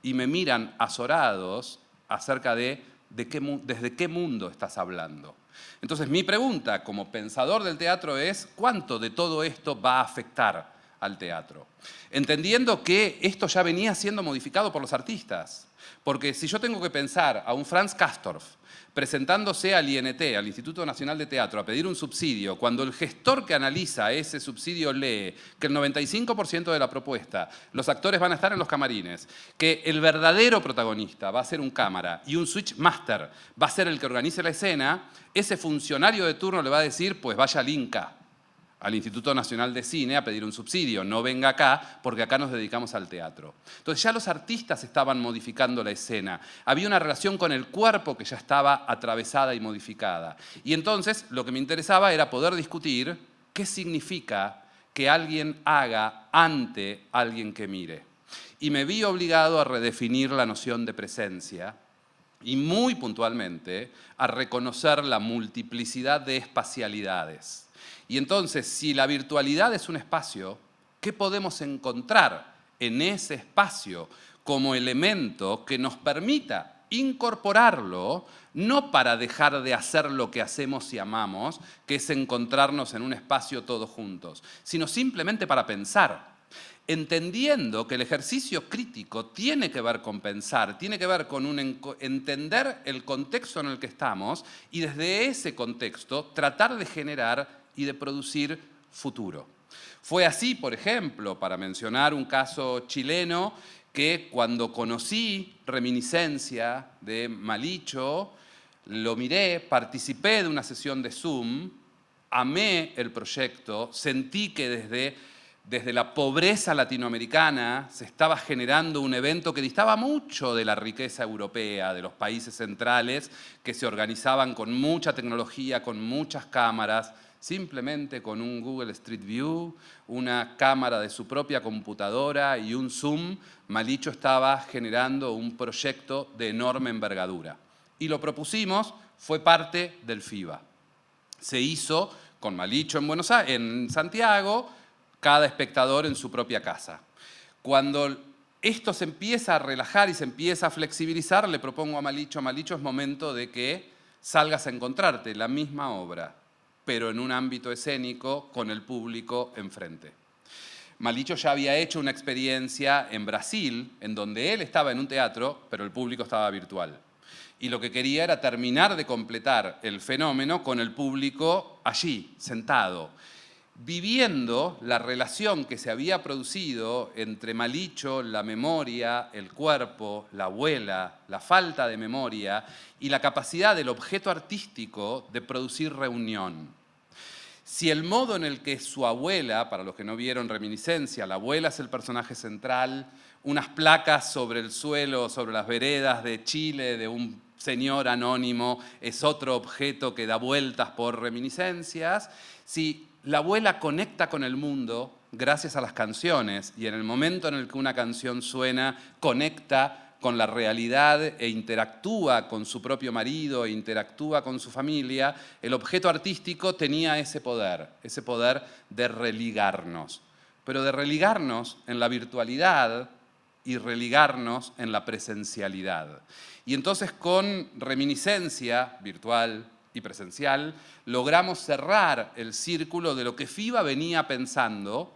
Y me miran azorados acerca de desde qué mundo estás hablando. Entonces, mi pregunta como pensador del teatro es, ¿cuánto de todo esto va a afectar al teatro? Entendiendo que esto ya venía siendo modificado por los artistas. Porque si yo tengo que pensar a un Franz Castorf presentándose al INT, al Instituto Nacional de Teatro, a pedir un subsidio, cuando el gestor que analiza ese subsidio lee que el 95% de la propuesta, los actores van a estar en los camarines, que el verdadero protagonista va a ser un cámara y un switch master va a ser el que organice la escena, ese funcionario de turno le va a decir, pues vaya al INCA, al Instituto Nacional de Cine, a pedir un subsidio. No venga acá, porque acá nos dedicamos al teatro. Entonces ya los artistas estaban modificando la escena. Había una relación con el cuerpo que ya estaba atravesada y modificada. Y entonces lo que me interesaba era poder discutir qué significa que alguien haga ante alguien que mire. Y me vi obligado a redefinir la noción de presencia y muy puntualmente a reconocer la multiplicidad de espacialidades. Y entonces, si la virtualidad es un espacio, ¿qué podemos encontrar en ese espacio como elemento que nos permita incorporarlo, no para dejar de hacer lo que hacemos y amamos, que es encontrarnos en un espacio todos juntos, sino simplemente para pensar, entendiendo que el ejercicio crítico tiene que ver con pensar, tiene que ver con entender el contexto en el que estamos y desde ese contexto tratar de generar y de producir futuro. Fue así, por ejemplo, para mencionar un caso chileno, que cuando conocí Reminiscencia de Malicho, lo miré, participé de una sesión de Zoom, amé el proyecto, sentí que desde la pobreza latinoamericana se estaba generando un evento que distaba mucho de la riqueza europea, de los países centrales, que se organizaban con mucha tecnología, con muchas cámaras, simplemente con un Google Street View, una cámara de su propia computadora y un Zoom. Malicho estaba generando un proyecto de enorme envergadura. Y lo propusimos, fue parte del FIBA. Se hizo con Malicho en Santiago, cada espectador en su propia casa. Cuando esto se empieza a relajar y se empieza a flexibilizar, le propongo a Malicho, es momento de que salgas a encontrarte la misma obra, pero en un ámbito escénico con el público enfrente. Malicho ya había hecho una experiencia en Brasil, en donde él estaba en un teatro, pero el público estaba virtual. Y lo que quería era terminar de completar el fenómeno con el público allí, sentado, viviendo la relación que se había producido entre Malicho, la memoria, el cuerpo, la abuela, la falta de memoria y la capacidad del objeto artístico de producir reunión. Si el modo en el que su abuela, para los que no vieron Reminiscencia, la abuela es el personaje central, unas placas sobre el suelo, sobre las veredas de Chile, de un señor anónimo, es otro objeto que da vueltas por reminiscencias. Si la abuela conecta con el mundo gracias a las canciones y en el momento en el que una canción suena, conecta con la realidad e interactúa con su propio marido e interactúa con su familia, el objeto artístico tenía ese poder de religarnos, pero de religarnos en la virtualidad y religarnos en la presencialidad. Y entonces con Reminiscencia virtual y presencial logramos cerrar el círculo de lo que FIBA venía pensando,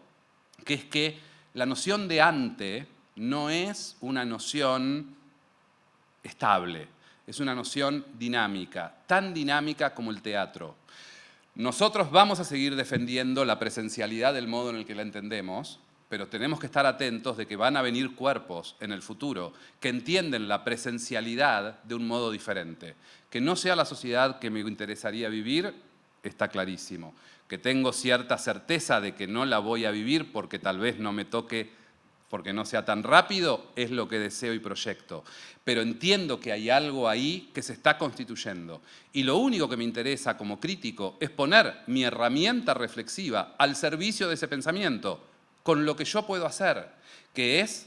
que es que la noción de ante no es una noción estable, es una noción dinámica, tan dinámica como el teatro. Nosotros vamos a seguir defendiendo la presencialidad del modo en el que la entendemos, pero tenemos que estar atentos de que van a venir cuerpos en el futuro que entienden la presencialidad de un modo diferente. Que no sea la sociedad que me interesaría vivir, está clarísimo. Que tengo cierta certeza de que no la voy a vivir porque tal vez no me toque, porque no sea tan rápido, es lo que deseo y proyecto. Pero entiendo que hay algo ahí que se está constituyendo. Y lo único que me interesa como crítico es poner mi herramienta reflexiva al servicio de ese pensamiento, con lo que yo puedo hacer, que es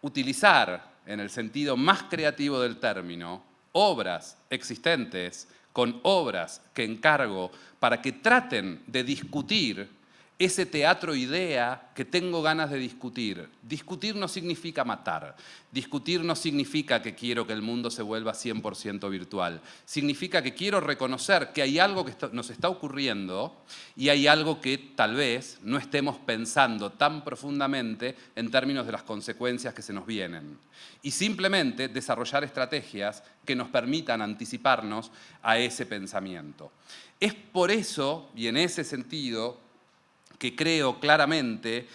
utilizar, en el sentido más creativo del término, obras existentes con obras que encargo para que traten de discutir ese teatro-idea que tengo ganas de discutir. Discutir no significa matar. Discutir no significa que quiero que el mundo se vuelva 100% virtual. Significa que quiero reconocer que hay algo que nos está ocurriendo y hay algo que tal vez no estemos pensando tan profundamente en términos de las consecuencias que se nos vienen. Y simplemente desarrollar estrategias que nos permitan anticiparnos a ese pensamiento. Es por eso, y en ese sentido, que creo claramente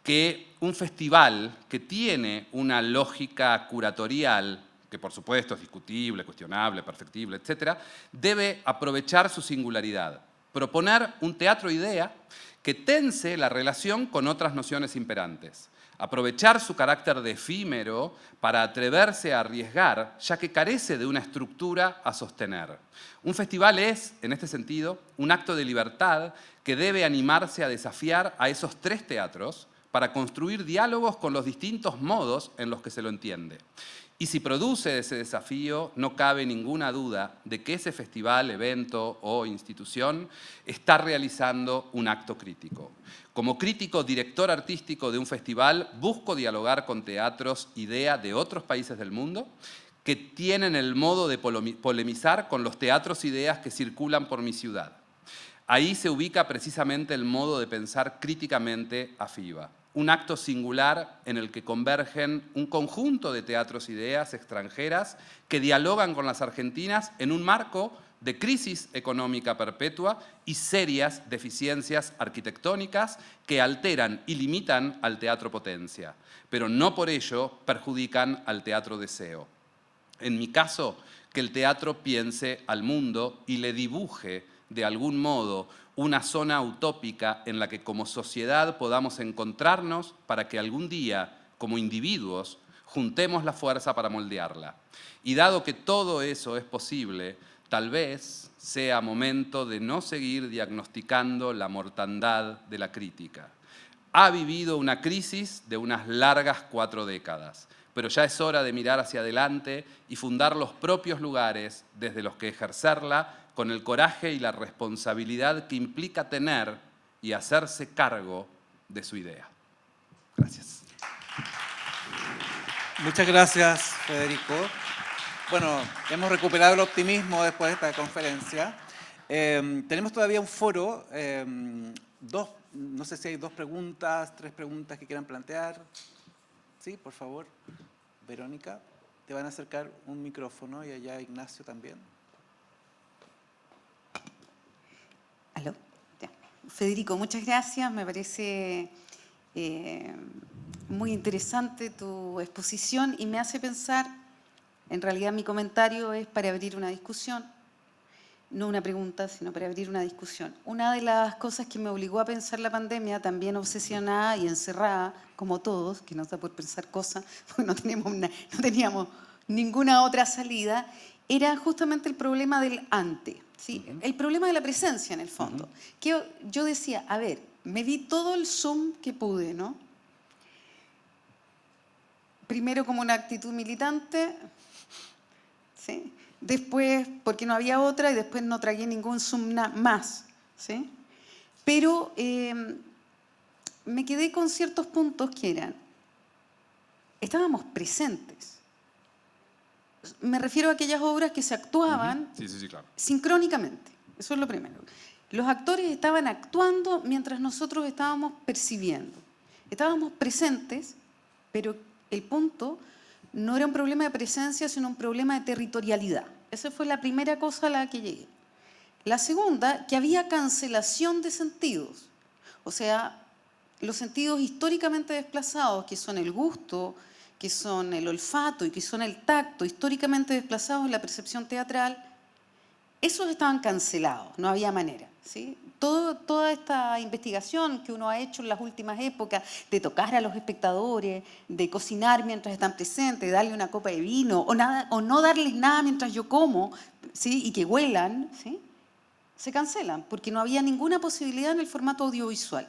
que un festival que tiene una lógica curatorial, que por supuesto es discutible, cuestionable, perfectible, etc., debe aprovechar su singularidad, proponer un teatro-idea que tense la relación con otras nociones imperantes, aprovechar su carácter de efímero para atreverse a arriesgar, ya que carece de una estructura a sostener. Un festival es, en este sentido, un acto de libertad que debe animarse a desafiar a esos tres teatros para construir diálogos con los distintos modos en los que se lo entiende. Y si produce ese desafío, no cabe ninguna duda de que ese festival, evento o institución está realizando un acto crítico. Como crítico, director artístico de un festival, busco dialogar con teatros idea de otros países del mundo que tienen el modo de polemizar con los teatros ideas que circulan por mi ciudad. Ahí se ubica precisamente el modo de pensar críticamente a FIBA. Un acto singular en el que convergen un conjunto de teatros ideas extranjeras que dialogan con las argentinas en un marco de crisis económica perpetua y serias deficiencias arquitectónicas que alteran y limitan al teatro potencia, pero no por ello perjudican al teatro deseo. En mi caso, que el teatro piense al mundo y le dibuje de algún modo una zona utópica en la que como sociedad podamos encontrarnos para que algún día, como individuos, juntemos la fuerza para moldearla. Y dado que todo eso es posible, tal vez sea momento de no seguir diagnosticando la mortandad de la crítica. Ha vivido una crisis de unas largas 4 décadas, pero ya es hora de mirar hacia adelante y fundar los propios lugares desde los que ejercerla con el coraje y la responsabilidad que implica tener y hacerse cargo de su idea. Gracias. Muchas gracias, Federico. Bueno, hemos recuperado el optimismo después de esta conferencia. Tenemos todavía un foro. No sé si hay 2 preguntas, 3 preguntas que quieran plantear. Sí, por favor. Verónica, te van a acercar un micrófono y allá Ignacio también. ¿Aló? Ya. Federico, muchas gracias. Me parece muy interesante tu exposición y me hace pensar, en realidad mi comentario es para abrir una discusión, no una pregunta, sino para abrir una discusión. Una de las cosas que me obligó a pensar la pandemia, también obsesionada y encerrada, como todos, que nos da por pensar cosas, porque no teníamos ninguna otra salida, era justamente el problema del ante, ¿sí? El problema de la presencia, en el fondo. Que yo decía, a ver, me vi todo el Zoom que pude, ¿no? Primero como una actitud militante, ¿sí? Después porque no había otra y después no tragué ningún Zoom más, ¿sí? Pero me quedé con ciertos puntos que eran, estábamos presentes. Me refiero a aquellas obras que se actuaban Sí, claro. sincrónicamente. Eso es lo primero. Los actores estaban actuando mientras nosotros estábamos percibiendo. Estábamos presentes, pero el punto no era un problema de presencia, sino un problema de territorialidad. Esa fue la primera cosa a la que llegué. La segunda, que había cancelación de sentidos. O sea, los sentidos históricamente desplazados, que son el gusto, que son el olfato y que son el tacto, históricamente desplazados en la percepción teatral, esos estaban cancelados, no había manera, ¿sí? Toda esta investigación que uno ha hecho en las últimas épocas de tocar a los espectadores, de cocinar mientras están presentes, de darle una copa de vino o no darles nada mientras yo como, ¿sí? Y que huelan, ¿sí? Se cancelan porque no había ninguna posibilidad en el formato audiovisual.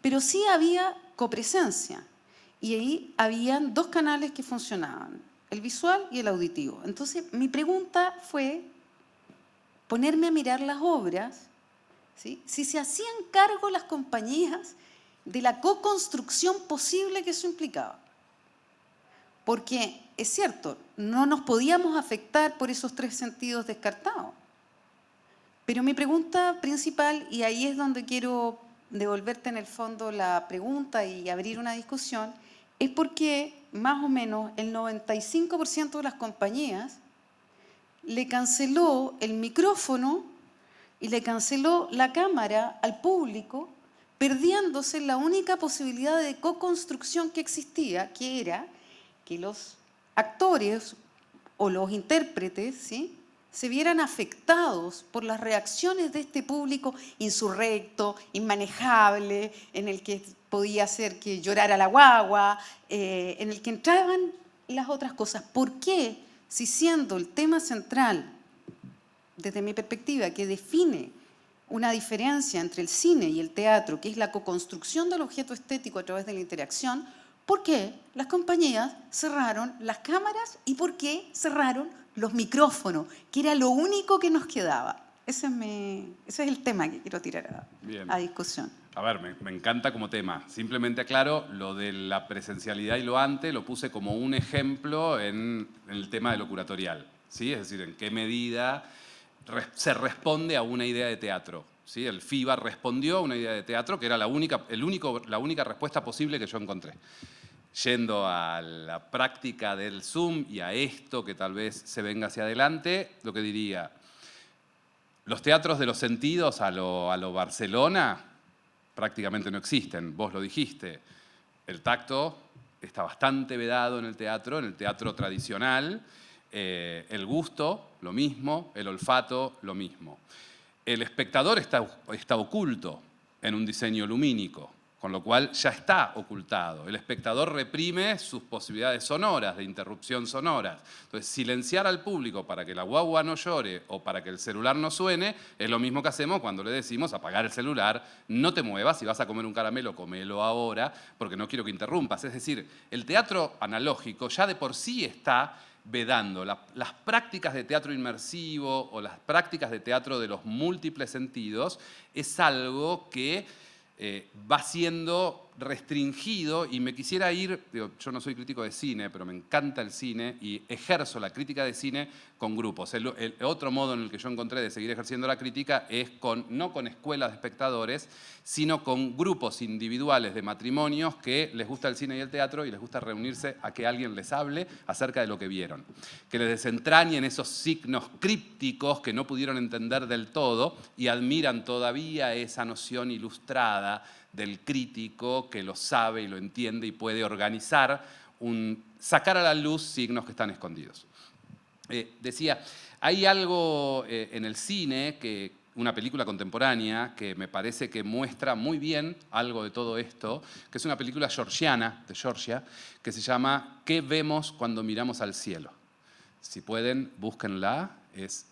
Pero sí había copresencia y ahí habían 2 canales que funcionaban, el visual y el auditivo. Entonces mi pregunta fue ponerme a mirar las obras, ¿sí? Si se hacían cargo las compañías de la co-construcción posible que eso implicaba. Porque es cierto, no nos podíamos afectar por esos 3 sentidos descartados. Pero mi pregunta principal, y ahí es donde quiero devolverte en el fondo la pregunta y abrir una discusión, es por qué más o menos el 95% de las compañías le canceló el micrófono y le canceló la cámara al público, perdiéndose la única posibilidad de co-construcción que existía, que era que los actores o los intérpretes, ¿sí?, se vieran afectados por las reacciones de este público insurrecto, inmanejable, en el que podía hacer que llorara la guagua, en el que entraban las otras cosas. ¿Por qué? Si siendo el tema central, desde mi perspectiva, que define una diferencia entre el cine y el teatro, que es la co-construcción del objeto estético a través de la interacción, ¿por qué las compañías cerraron las cámaras y por qué cerraron los micrófonos, que era lo único que nos quedaba? Ese es el tema que quiero tirar a discusión. A ver, me encanta como tema. Simplemente aclaro, lo de la presencialidad y lo ante lo puse como un ejemplo en el tema de lo curatorial, ¿sí? Es decir, en qué medida se responde a una idea de teatro, ¿sí? El FIBA respondió a una idea de teatro que era la única respuesta posible que yo encontré. Yendo a la práctica del Zoom y a esto que tal vez se venga hacia adelante, lo que diría, Los teatros de los sentidos a lo Barcelona prácticamente no existen, vos lo dijiste. El tacto está bastante vedado en el teatro tradicional. El gusto, lo mismo. El olfato, lo mismo. El espectador está oculto en un diseño lumínico, con lo cual ya está ocultado. El espectador reprime sus posibilidades sonoras, de interrupción sonora. Entonces, silenciar al público para que la guagua no llore o para que el celular no suene es lo mismo que hacemos cuando le decimos apagar el celular, no te muevas, si vas a comer un caramelo, comelo ahora, porque no quiero que interrumpas. Es decir, el teatro analógico ya de por sí está vedando las prácticas de teatro inmersivo o las prácticas de teatro de los múltiples sentidos, es algo que va siendo restringido, y me quisiera ir, digo, yo no soy crítico de cine, pero me encanta el cine y ejerzo la crítica de cine con grupos. El otro modo en el que yo encontré de seguir ejerciendo la crítica es no con escuelas de espectadores, sino con grupos individuales de matrimonios que les gusta el cine y el teatro y les gusta reunirse a que alguien les hable acerca de lo que vieron. Que les desentrañen esos signos crípticos que no pudieron entender del todo y admiran todavía esa noción ilustrada del crítico que lo sabe y lo entiende y puede organizar, sacar a la luz signos que están escondidos. Decía, hay algo en el cine, una película contemporánea, que me parece que muestra muy bien algo de todo esto, que es una película georgiana, de Georgia, que se llama ¿Qué vemos cuando miramos al cielo? Si pueden, búsquenla. Es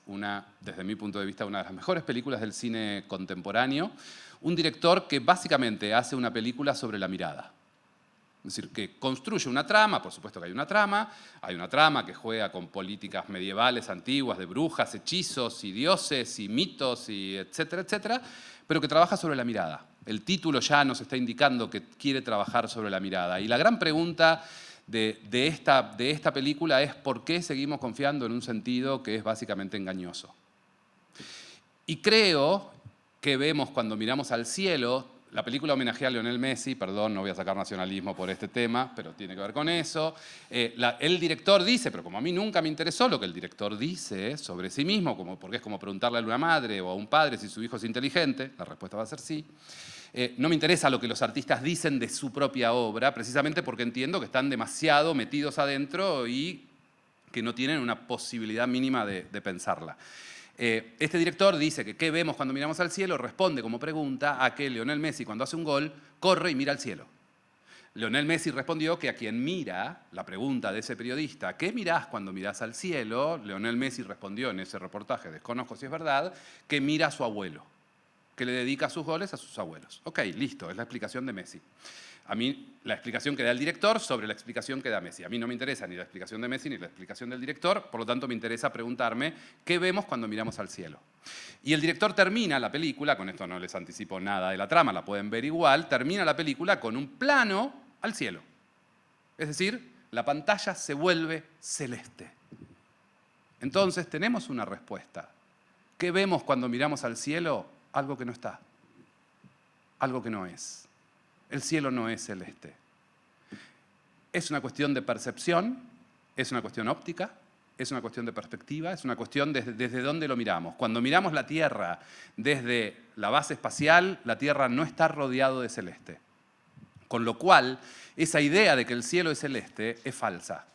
desde mi punto de vista, una de las mejores películas del cine contemporáneo. Un director que básicamente hace una película sobre la mirada. Es decir, que construye una trama, por supuesto que hay una trama que juega con políticas medievales antiguas, de brujas, hechizos y dioses y mitos, y etcétera, etcétera, pero que trabaja sobre la mirada. El título ya nos está indicando que quiere trabajar sobre la mirada. Y la gran pregunta de esta película es ¿por qué seguimos confiando en un sentido que es básicamente engañoso? Y creo que vemos cuando miramos al cielo. La película homenajea a Lionel Messi, perdón, no voy a sacar nacionalismo por este tema, pero tiene que ver con eso. El director dice, pero como a mí nunca me interesó lo que el director dice sobre sí mismo, porque es como preguntarle a una madre o a un padre si su hijo es inteligente, la respuesta va a ser sí. No me interesa lo que los artistas dicen de su propia obra, precisamente porque entiendo que están demasiado metidos adentro y que no tienen una posibilidad mínima de pensarla. Este director dice que ¿qué vemos cuando miramos al cielo? Responde como pregunta a que Lionel Messi, cuando hace un gol, corre y mira al cielo. Lionel Messi respondió que a quien mira, la pregunta de ese periodista, ¿qué mirás cuando mirás al cielo? Lionel Messi respondió en ese reportaje, desconozco si es verdad, que mira a su abuelo, que le dedica sus goles a sus abuelos. Ok, listo, es la explicación de Messi. A mí, la explicación que da el director sobre la explicación que da Messi. A mí no me interesa ni la explicación de Messi ni la explicación del director, por lo tanto me interesa preguntarme qué vemos cuando miramos al cielo. Y el director termina la película, con esto no les anticipo nada de la trama, la pueden ver igual, termina la película con un plano al cielo. Es decir, la pantalla se vuelve celeste. Entonces tenemos una respuesta. ¿Qué vemos cuando miramos al cielo? Algo que no está, algo que no es. El cielo no es celeste. Es una cuestión de percepción, es una cuestión óptica, es una cuestión de perspectiva, es una cuestión desde dónde lo miramos. Cuando miramos la Tierra desde la base espacial, la Tierra no está rodeada de celeste. Con lo cual, esa idea de que el cielo es celeste es falsa.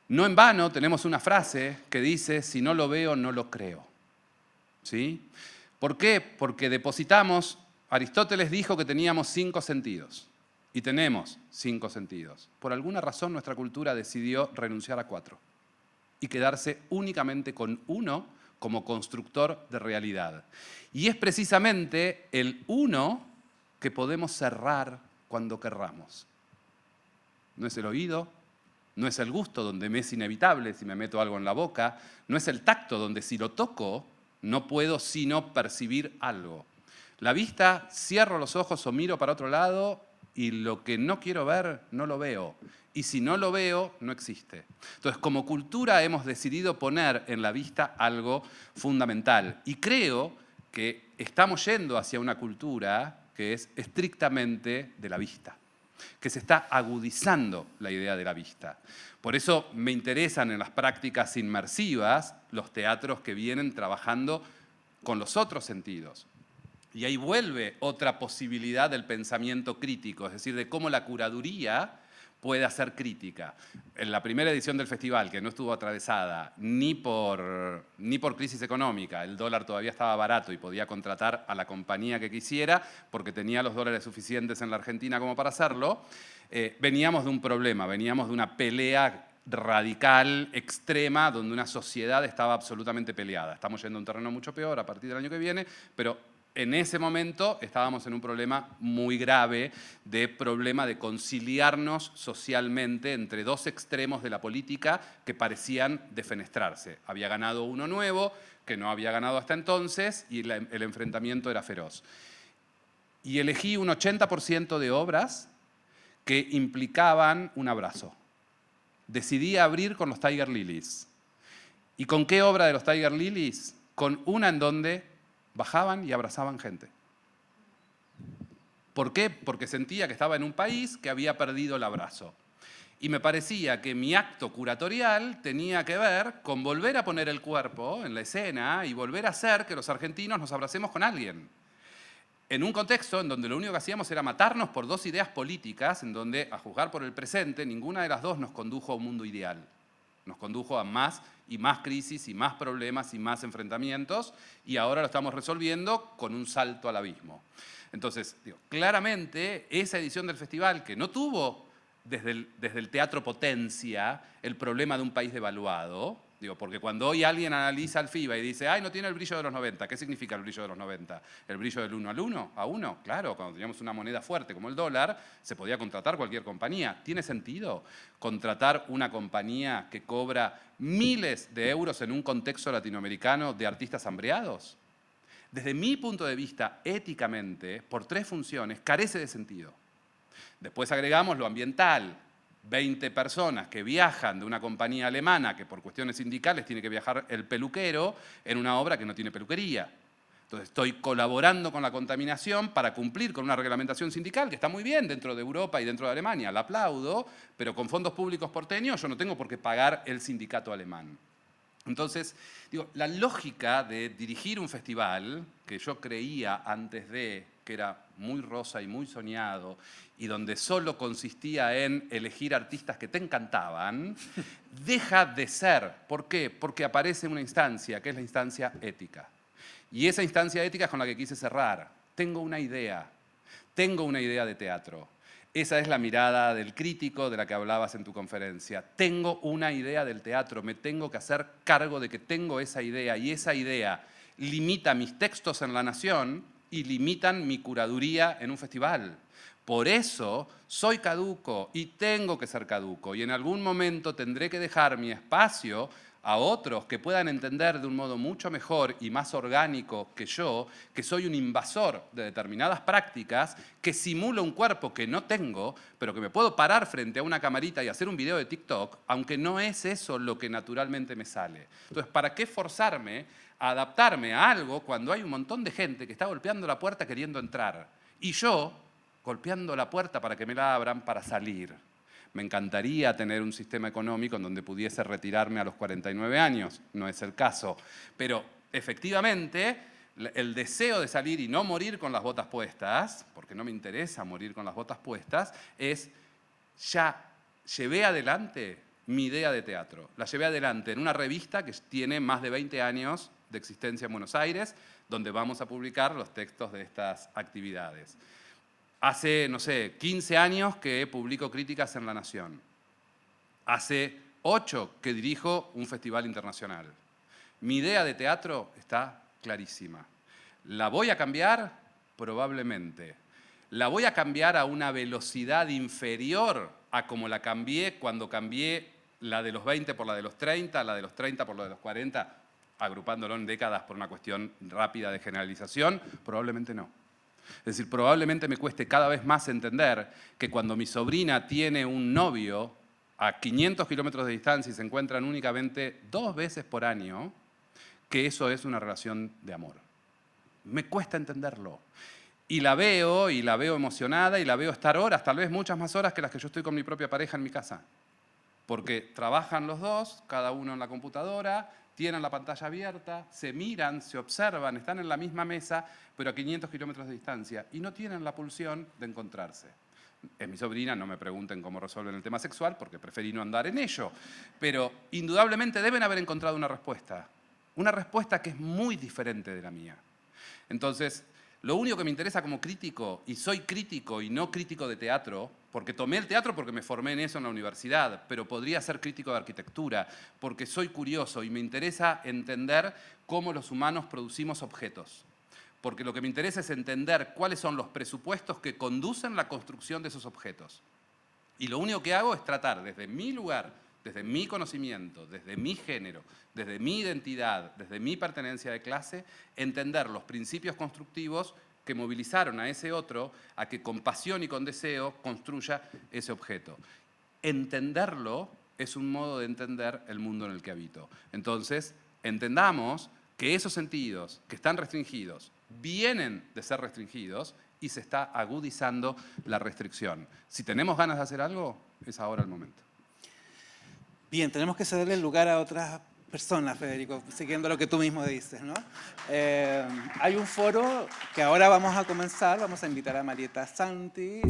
No en vano tenemos una frase que dice, si no lo veo, no lo creo. ¿Sí? ¿Por qué? Porque Aristóteles dijo que teníamos 5 sentidos, y tenemos 5 sentidos. Por alguna razón nuestra cultura decidió renunciar a 4 y quedarse únicamente con uno como constructor de realidad. Y es precisamente el uno que podemos cerrar cuando querramos. No es el oído, no es el gusto, donde me es inevitable si me meto algo en la boca, no es el tacto, donde si lo toco no puedo sino percibir algo. La vista, cierro los ojos o miro para otro lado y lo que no quiero ver, no lo veo. Y si no lo veo, no existe. Entonces, como cultura hemos decidido poner en la vista algo fundamental. Y creo que estamos yendo hacia una cultura que es estrictamente de la vista, que se está agudizando la idea de la vista. Por eso me interesan en las prácticas inmersivas los teatros que vienen trabajando con los otros sentidos. Y ahí vuelve otra posibilidad del pensamiento crítico, es decir, de cómo la curaduría puede hacer crítica. En la primera edición del festival, que no estuvo atravesada ni por crisis económica, el dólar todavía estaba barato y podía contratar a la compañía que quisiera porque tenía los dólares suficientes en la Argentina como para hacerlo, veníamos de un problema, veníamos de una pelea radical, extrema, donde una sociedad estaba absolutamente peleada. Estamos yendo a un terreno mucho peor a partir del año que viene, pero en ese momento estábamos en un problema muy grave de problema de conciliarnos socialmente entre dos extremos de la política que parecían defenestrarse. Había ganado uno nuevo, que no había ganado hasta entonces, y el enfrentamiento era feroz. Y elegí un 80% de obras que implicaban un abrazo. Decidí abrir con los Tiger Lilies. ¿Y con qué obra de los Tiger Lilies? Con una en donde bajaban y abrazaban gente. ¿Por qué? Porque sentía que estaba en un país que había perdido el abrazo. Y me parecía que mi acto curatorial tenía que ver con volver a poner el cuerpo en la escena y volver a hacer que los argentinos nos abracemos con alguien. En un contexto en donde lo único que hacíamos era matarnos por dos ideas políticas, en donde, a juzgar por el presente, ninguna de las dos nos condujo a un mundo ideal. Nos condujo a más y más crisis y más problemas y más enfrentamientos, y ahora lo estamos resolviendo con un salto al abismo. Entonces, claramente, esa edición del festival, que no tuvo desde el teatro potencia el problema de un país devaluado, porque cuando hoy alguien analiza el FIBA y dice, ay, no tiene el brillo de los 90, ¿qué significa el brillo de los 90? ¿El brillo del 1 al 1? ¿A 1? Claro, cuando teníamos una moneda fuerte como el dólar, se podía contratar cualquier compañía. ¿Tiene sentido contratar una compañía que cobra miles de euros en un contexto latinoamericano de artistas hambreados? Desde mi punto de vista, éticamente, por tres funciones, carece de sentido. Después agregamos lo ambiental. 20 personas que viajan de una compañía alemana que por cuestiones sindicales tiene que viajar el peluquero en una obra que no tiene peluquería. Entonces estoy colaborando con la contaminación para cumplir con una reglamentación sindical que está muy bien dentro de Europa y dentro de Alemania, la aplaudo, pero con fondos públicos porteños yo no tengo por qué pagar el sindicato alemán. Entonces, la lógica de dirigir un festival, que yo creía antes de que era muy rosa y muy soñado, y donde solo consistía en elegir artistas que te encantaban, deja de ser. ¿Por qué? Porque aparece una instancia, que es la instancia ética. Y esa instancia ética es con la que quise cerrar. Tengo una idea de teatro. Esa es la mirada del crítico de la que hablabas en tu conferencia. Tengo una idea del teatro, me tengo que hacer cargo de que tengo esa idea, y esa idea limita mis textos en La Nación y limitan mi curaduría en un festival. Por eso soy caduco y tengo que ser caduco, y en algún momento tendré que dejar mi espacio a otros que puedan entender de un modo mucho mejor y más orgánico que yo, que soy un invasor de determinadas prácticas, que simulo un cuerpo que no tengo, pero que me puedo parar frente a una camarita y hacer un video de TikTok, aunque no es eso lo que naturalmente me sale. Entonces, ¿para qué forzarme a adaptarme a algo cuando hay un montón de gente que está golpeando la puerta queriendo entrar? Y yo, golpeando la puerta para que me la abran para salir. Me encantaría tener un sistema económico en donde pudiese retirarme a los 49 años. No es el caso. Pero efectivamente, el deseo de salir y no morir con las botas puestas, porque no me interesa morir con las botas puestas, es ya llevé adelante mi idea de teatro. La llevé adelante en una revista que tiene más de 20 años de existencia en Buenos Aires, donde vamos a publicar los textos de estas actividades. Hace, 15 años que publico críticas en La Nación. Hace 8 que dirijo un festival internacional. Mi idea de teatro está clarísima. ¿La voy a cambiar? Probablemente. ¿La voy a cambiar a una velocidad inferior a como la cambié cuando cambié la de los 20 por la de los 30, la de los 30 por la de los 40, agrupándolo en décadas por una cuestión rápida de generalización? Probablemente no. Es decir, probablemente me cueste cada vez más entender que cuando mi sobrina tiene un novio a 500 kilómetros de distancia y se encuentran únicamente 2 veces por año, que eso es una relación de amor. Me cuesta entenderlo. Y la veo emocionada, y la veo estar horas, tal vez muchas más horas que las que yo estoy con mi propia pareja en mi casa. Porque trabajan los dos, cada uno en la computadora, tienen la pantalla abierta, se miran, se observan, están en la misma mesa, pero a 500 kilómetros de distancia, y no tienen la pulsión de encontrarse. Es mi sobrina, no me pregunten cómo resuelven el tema sexual, porque preferí no andar en ello. Pero indudablemente deben haber encontrado una respuesta que es muy diferente de la mía. Entonces, lo único que me interesa como crítico, y soy crítico y no crítico de teatro, porque tomé el teatro porque me formé en eso en la universidad, pero podría ser crítico de arquitectura, porque soy curioso y me interesa entender cómo los humanos producimos objetos. Porque lo que me interesa es entender cuáles son los presupuestos que conducen la construcción de esos objetos. Y lo único que hago es tratar desde mi lugar, desde mi conocimiento, desde mi género, desde mi identidad, desde mi pertenencia de clase, entender los principios constructivos que movilizaron a ese otro a que con pasión y con deseo construya ese objeto. Entenderlo es un modo de entender el mundo en el que habito. Entonces, entendamos que esos sentidos que están restringidos vienen de ser restringidos y se está agudizando la restricción. Si tenemos ganas de hacer algo, es ahora el momento. Bien, tenemos que cederle el lugar a otras personas, Federico, siguiendo lo que tú mismo dices, ¿no? Hay un foro que ahora vamos a comenzar, vamos a invitar a Marieta Santi.